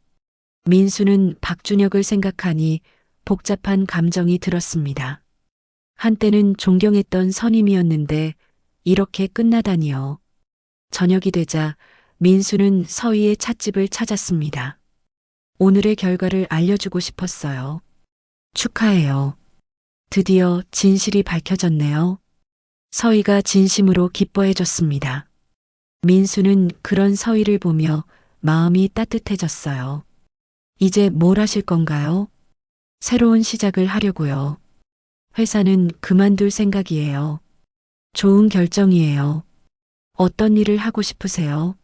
민수는 박준혁을 생각하니 복잡한 감정이 들었습니다. 한때는 존경했던 선임이었는데 이렇게 끝나다니요. 저녁이 되자 민수는 서희의 찻집을 찾았습니다. 오늘의 결과를 알려주고 싶었어요. 축하해요. 드디어 진실이 밝혀졌네요. 서희가 진심으로 기뻐해줬습니다. 민수는 그런 서희를 보며 마음이 따뜻해졌어요. 이제 뭘 하실 건가요? 새로운 시작을 하려고요. 회사는 그만둘 생각이에요. 좋은 결정이에요. 어떤 일을 하고 싶으세요?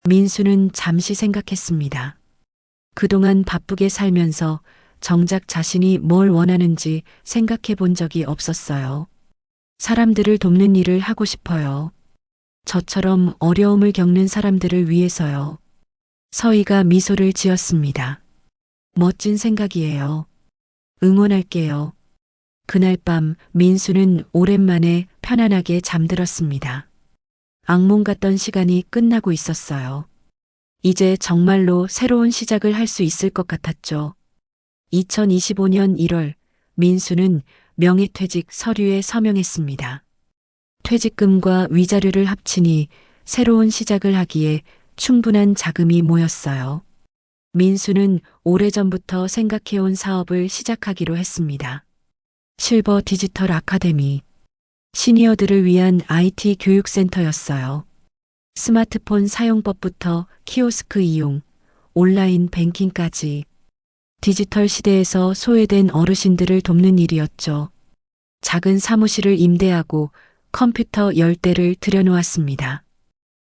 민수는 잠시 생각했습니다. 그동안 바쁘게 살면서 정작 자신이 뭘 원하는지 생각해 본 적이 없었어요. 사람들을 돕는 일을 하고 싶어요. 저처럼 어려움을 겪는 사람들을 위해서요. 서희가 미소를 지었습니다. 멋진 생각이에요. 응원할게요. 그날 밤 민수는 오랜만에 편안하게 잠들었습니다. 악몽 같던 시간이 끝나고 있었어요. 이제 정말로 새로운 시작을 할 수 있을 것 같았죠. 2025년 1월 민수는 명예퇴직 서류에 서명했습니다. 퇴직금과 위자료를 합치니 새로운 시작을 하기에 충분한 자금이 모였어요. 민수는 오래전부터 생각해온 사업을 시작하기로 했습니다. 실버 디지털 아카데미. 시니어들을 위한 IT 교육센터였어요. 스마트폰 사용법부터 키오스크 이용, 온라인 뱅킹까지 디지털 시대에서 소외된 어르신들을 돕는 일이었죠. 작은 사무실을 임대하고 컴퓨터 10대를 들여놓았습니다.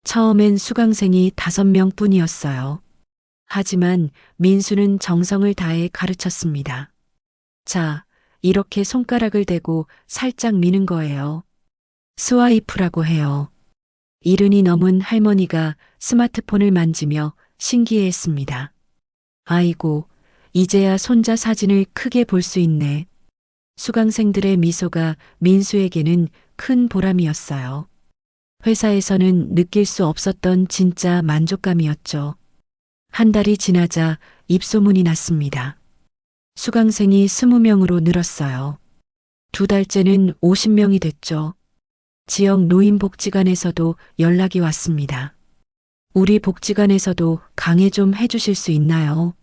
처음엔 수강생이 5명 뿐이었어요. 하지만 민수는 정성을 다해 가르쳤습니다. 자, 이렇게 손가락을 대고 살짝 미는 거예요. 스와이프라고 해요. 70이 넘은 할머니가 스마트폰을 만지며 신기해했습니다. 아이고, 이제야 손자 사진을 크게 볼 수 있네. 수강생들의 미소가 민수에게는 큰 보람이었어요. 회사에서는 느낄 수 없었던 진짜 만족감이었죠. 한 달이 지나자 입소문이 났습니다. 수강생이 20명으로 늘었어요. 2달째는 50명이 됐죠. 지역 노인복지관에서도 연락이 왔습니다. 우리 복지관에서도 강의 좀 해주실 수 있나요?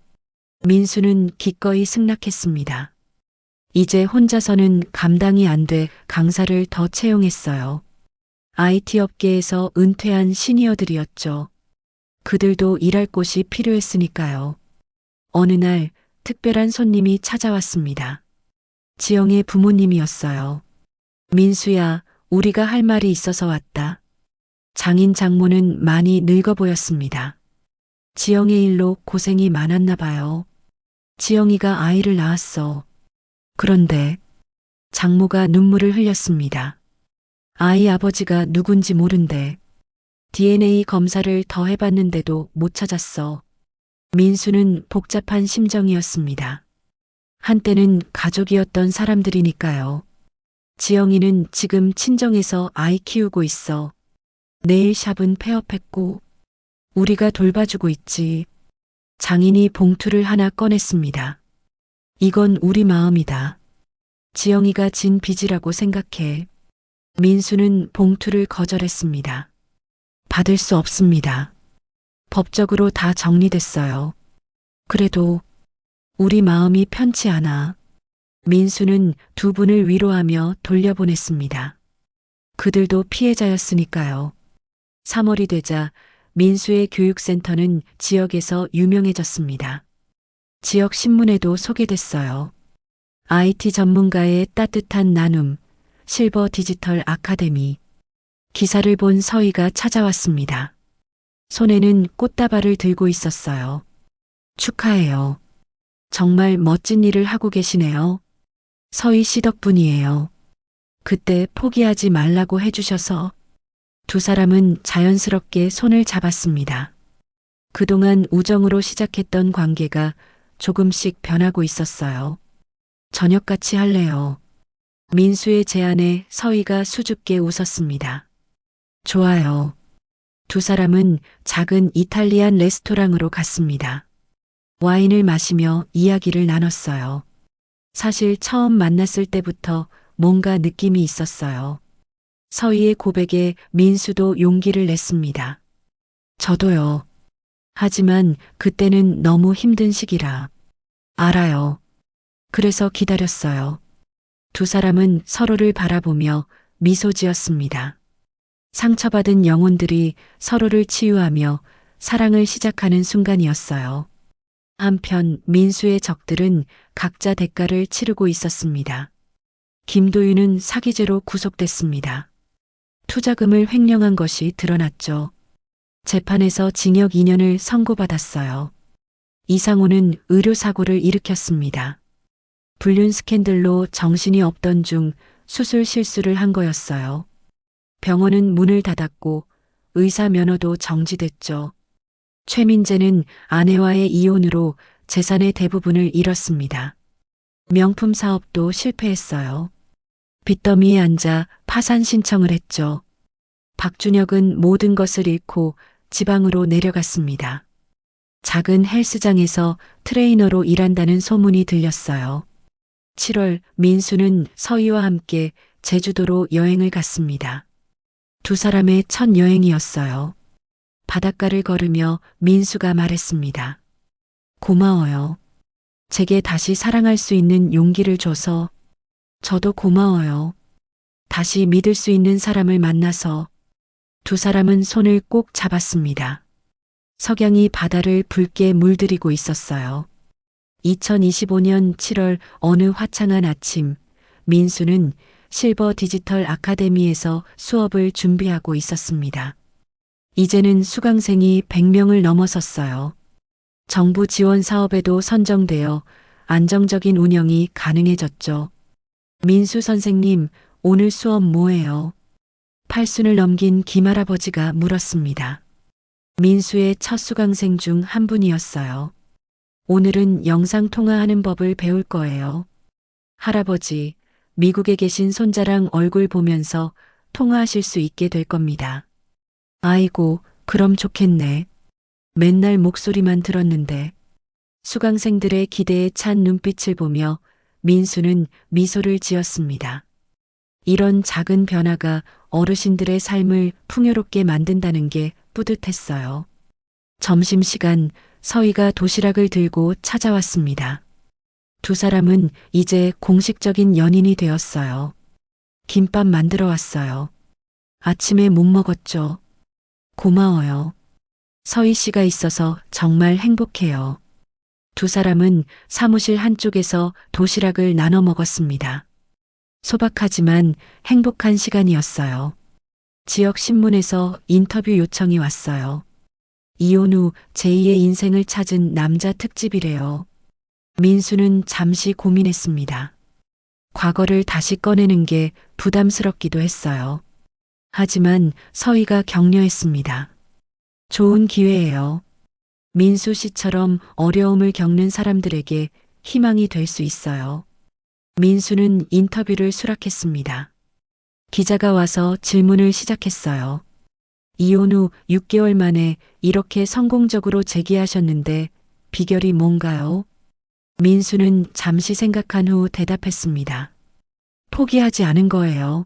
민수는 기꺼이 승낙했습니다. 이제 혼자서는 감당이 안 돼 강사를 더 채용했어요. IT 업계에서 은퇴한 시니어들이었죠. 그들도 일할 곳이 필요했으니까요. 어느 날 특별한 손님이 찾아왔습니다. 지영의 부모님이었어요. 민수야, 우리가 할 말이 있어서 왔다. 장인 장모는 많이 늙어 보였습니다. 지영의 일로 고생이 많았나 봐요. 지영이가 아이를 낳았어. 그런데 장모가 눈물을 흘렸습니다. 아이 아버지가 누군지 모른대. DNA 검사를 더 해봤는데도 못 찾았어. 민수는 복잡한 심정이었습니다. 한때는 가족이었던 사람들이니까요. 지영이는 지금 친정에서 아이 키우고 있어. 내일 샵은 폐업했고 우리가 돌봐주고 있지. 장인이 봉투를 하나 꺼냈습니다. 이건 우리 마음이다. 지영이가 진 빚이라고 생각해. 민수는 봉투를 거절했습니다. 받을 수 없습니다. 법적으로 다 정리됐어요. 그래도 우리 마음이 편치 않아. 민수는 두 분을 위로하며 돌려보냈습니다. 그들도 피해자였으니까요. 3월이 되자 민수의 교육센터는 지역에서 유명해졌습니다. 지역 신문에도 소개됐어요. IT 전문가의 따뜻한 나눔, 실버 디지털 아카데미. 기사를 본 서희가 찾아왔습니다. 손에는 꽃다발을 들고 있었어요. 축하해요. 정말 멋진 일을 하고 계시네요. 서희 씨 덕분이에요. 그때 포기하지 말라고 해주셔서. 두 사람은 자연스럽게 손을 잡았습니다. 그동안 우정으로 시작했던 관계가 조금씩 변하고 있었어요. 저녁 같이 할래요. 민수의 제안에 서희가 수줍게 웃었습니다. 좋아요. 두 사람은 작은 이탈리안 레스토랑으로 갔습니다. 와인을 마시며 이야기를 나눴어요. 사실 처음 만났을 때부터 뭔가 느낌이 있었어요. 서희의 고백에 민수도 용기를 냈습니다. 저도요. 하지만 그때는 너무 힘든 시기라. 알아요. 그래서 기다렸어요. 두 사람은 서로를 바라보며 미소 지었습니다. 상처받은 영혼들이 서로를 치유하며 사랑을 시작하는 순간이었어요. 한편 민수의 적들은 각자 대가를 치르고 있었습니다. 김도윤은 사기죄로 구속됐습니다. 투자금을 횡령한 것이 드러났죠. 재판에서 징역 2년을 선고받았어요. 이상호는 의료사고를 일으켰습니다. 불륜 스캔들로 정신이 없던 중 수술 실수를 한 거였어요. 병원은 문을 닫았고 의사 면허도 정지됐죠. 최민재는 아내와의 이혼으로 재산의 대부분을 잃었습니다. 명품 사업도 실패했어요. 빚더미에 앉아 파산 신청을 했죠. 박준혁은 모든 것을 잃고 지방으로 내려갔습니다. 작은 헬스장에서 트레이너로 일한다는 소문이 들렸어요. 7월 민수는 서희와 함께 제주도로 여행을 갔습니다. 두 사람의 첫 여행이었어요. 바닷가를 걸으며 민수가 말했습니다. 고마워요. 제게 다시 사랑할 수 있는 용기를 줘서. 저도 고마워요. 다시 믿을 수 있는 사람을 만나서. 두 사람은 손을 꼭 잡았습니다. 석양이 바다를 붉게 물들이고 있었어요. 2025년 7월 어느 화창한 아침, 민수는 실버 디지털 아카데미에서 수업을 준비하고 있었습니다. 이제는 수강생이 100명을 넘어섰어요. 정부 지원 사업에도 선정되어 안정적인 운영이 가능해졌죠. 민수 선생님, 오늘 수업 뭐예요? 팔순을 넘긴 김할아버지가 물었습니다. 민수의 첫 수강생 중 한 분이었어요. 오늘은 영상통화하는 법을 배울 거예요. 할아버지, 미국에 계신 손자랑 얼굴 보면서 통화하실 수 있게 될 겁니다. 아이고, 그럼 좋겠네. 맨날 목소리만 들었는데. 수강생들의 기대에 찬 눈빛을 보며 민수는 미소를 지었습니다. 이런 작은 변화가 어르신들의 삶을 풍요롭게 만든다는 게 뿌듯했어요. 점심시간 서희가 도시락을 들고 찾아왔습니다. 두 사람은 이제 공식적인 연인이 되었어요. 김밥 만들어 왔어요. 아침에 못 먹었죠. 고마워요. 서희 씨가 있어서 정말 행복해요. 두 사람은 사무실 한쪽에서 도시락을 나눠 먹었습니다. 소박하지만 행복한 시간이었어요. 지역 신문에서 인터뷰 요청이 왔어요. 이혼 후 제2의 인생을 찾은 남자 특집이래요. 민수는 잠시 고민했습니다. 과거를 다시 꺼내는 게 부담스럽기도 했어요. 하지만 서희가 격려했습니다. 좋은 기회예요. 민수 씨처럼 어려움을 겪는 사람들에게 희망이 될 수 있어요. 민수는 인터뷰를 수락했습니다. 기자가 와서 질문을 시작했어요. 이혼 후 6개월 만에 이렇게 성공적으로 재기하셨는데 비결이 뭔가요? 민수는 잠시 생각한 후 대답했습니다. 포기하지 않은 거예요.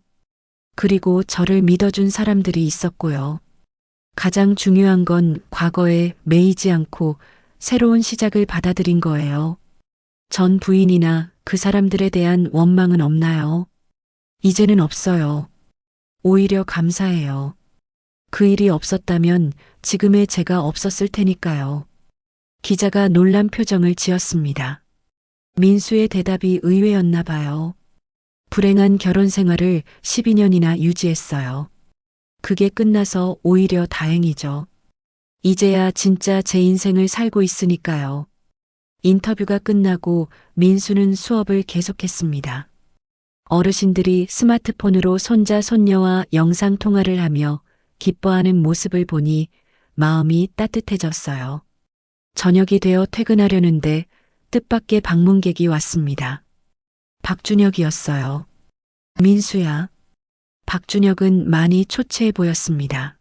그리고 저를 믿어준 사람들이 있었고요. 가장 중요한 건 과거에 매이지 않고 새로운 시작을 받아들인 거예요. 전 부인이나 그 사람들에 대한 원망은 없나요? 이제는 없어요. 오히려 감사해요. 그 일이 없었다면 지금의 제가 없었을 테니까요. 기자가 놀란 표정을 지었습니다. 민수의 대답이 의외였나 봐요. 불행한 결혼 생활을 12년이나 유지했어요. 그게 끝나서 오히려 다행이죠. 이제야 진짜 제 인생을 살고 있으니까요. 인터뷰가 끝나고 민수는 수업을 계속했습니다. 어르신들이 스마트폰으로 손자 손녀와 영상 통화를 하며 기뻐하는 모습을 보니 마음이 따뜻해졌어요. 저녁이 되어 퇴근하려는데 뜻밖의 방문객이 왔습니다. 박준혁이었어요. 민수야. 박준혁은 많이 초췌해 보였습니다.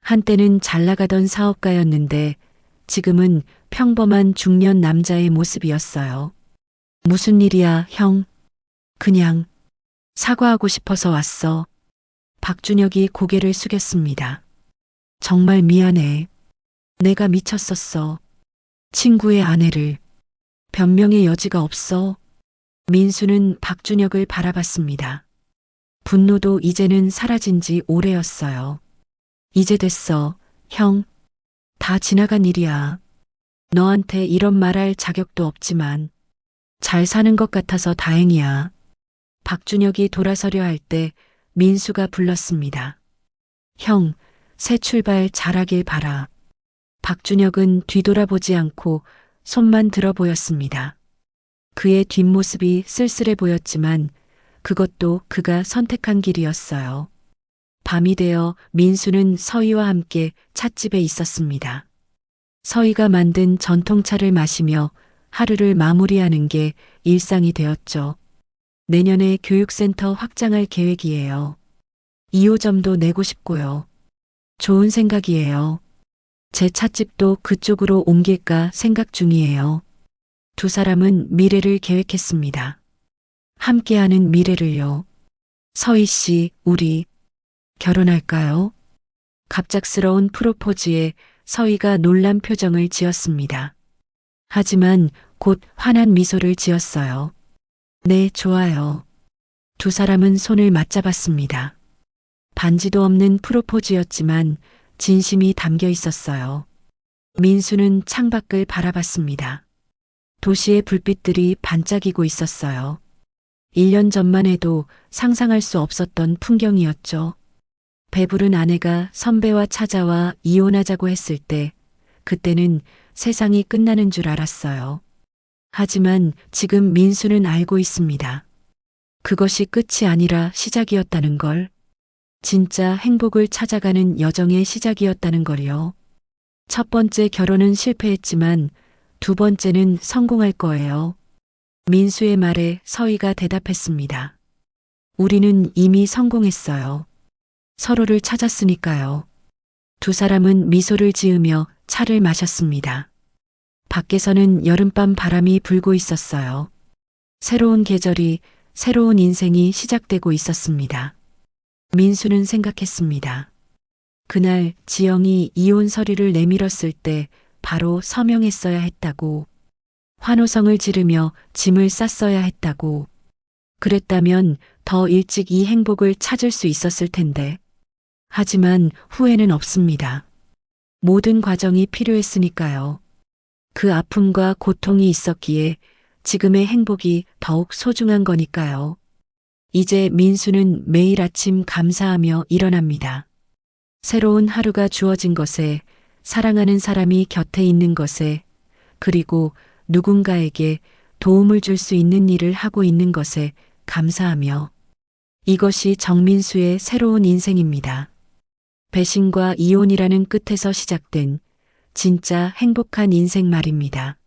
한때는 잘 나가던 사업가였는데 지금은 평범한 중년 남자의 모습이었어요. 무슨 일이야, 형? 그냥 사과하고 싶어서 왔어. 박준혁이 고개를 숙였습니다. 정말 미안해. 내가 미쳤었어. 친구의 아내를. 변명의 여지가 없어. 민수는 박준혁을 바라봤습니다. 분노도 이제는 사라진 지 오래였어요. 이제 됐어, 형. 다 지나간 일이야. 너한테 이런 말할 자격도 없지만 잘 사는 것 같아서 다행이야. 박준혁이 돌아서려 할 때 민수가 불렀습니다. 형, 새 출발 잘하길 바라. 박준혁은 뒤돌아보지 않고 손만 들어 보였습니다. 그의 뒷모습이 쓸쓸해 보였지만 그것도 그가 선택한 길이었어요. 밤이 되어 민수는 서희와 함께 찻집에 있었습니다. 서희가 만든 전통차를 마시며 하루를 마무리하는 게 일상이 되었죠. 내년에 교육센터 확장할 계획이에요. 2호점도 내고 싶고요. 좋은 생각이에요. 제 찻집도 그쪽으로 옮길까 생각 중이에요. 두 사람은 미래를 계획했습니다. 함께하는 미래를요. 서희 씨, 우리 결혼할까요? 갑작스러운 프로포즈에 서희가 놀란 표정을 지었습니다. 하지만 곧 환한 미소를 지었어요. 네, 좋아요. 두 사람은 손을 맞잡았습니다. 반지도 없는 프로포즈였지만 진심이 담겨 있었어요. 민수는 창밖을 바라봤습니다. 도시의 불빛들이 반짝이고 있었어요. 1년 전만 해도 상상할 수 없었던 풍경이었죠. 배부른 아내가 선배와 찾아와 이혼하자고 했을 때 그때는 세상이 끝나는 줄 알았어요. 하지만 지금 민수는 알고 있습니다. 그것이 끝이 아니라 시작이었다는 걸. 진짜 행복을 찾아가는 여정의 시작이었다는 걸요. 첫 번째 결혼은 실패했지만 두 번째는 성공할 거예요. 민수의 말에 서희가 대답했습니다. 우리는 이미 성공했어요. 서로를 찾았으니까요. 두 사람은 미소를 지으며 차를 마셨습니다. 밖에서는 여름밤 바람이 불고 있었어요. 새로운 계절이, 새로운 인생이 시작되고 있었습니다. 민수는 생각했습니다. 그날 지영이 이혼 서류를 내밀었을 때 바로 서명했어야 했다고. 환호성을 지르며 짐을 쌌어야 했다고. 그랬다면 더 일찍 이 행복을 찾을 수 있었을 텐데. 하지만 후회는 없습니다. 모든 과정이 필요했으니까요. 그 아픔과 고통이 있었기에 지금의 행복이 더욱 소중한 거니까요. 이제 민수는 매일 아침 감사하며 일어납니다. 새로운 하루가 주어진 것에, 사랑하는 사람이 곁에 있는 것에, 그리고 누군가에게 도움을 줄 수 있는 일을 하고 있는 것에 감사하며. 이것이 정민수의 새로운 인생입니다. 배신과 이혼이라는 끝에서 시작된 진짜 행복한 인생 말입니다.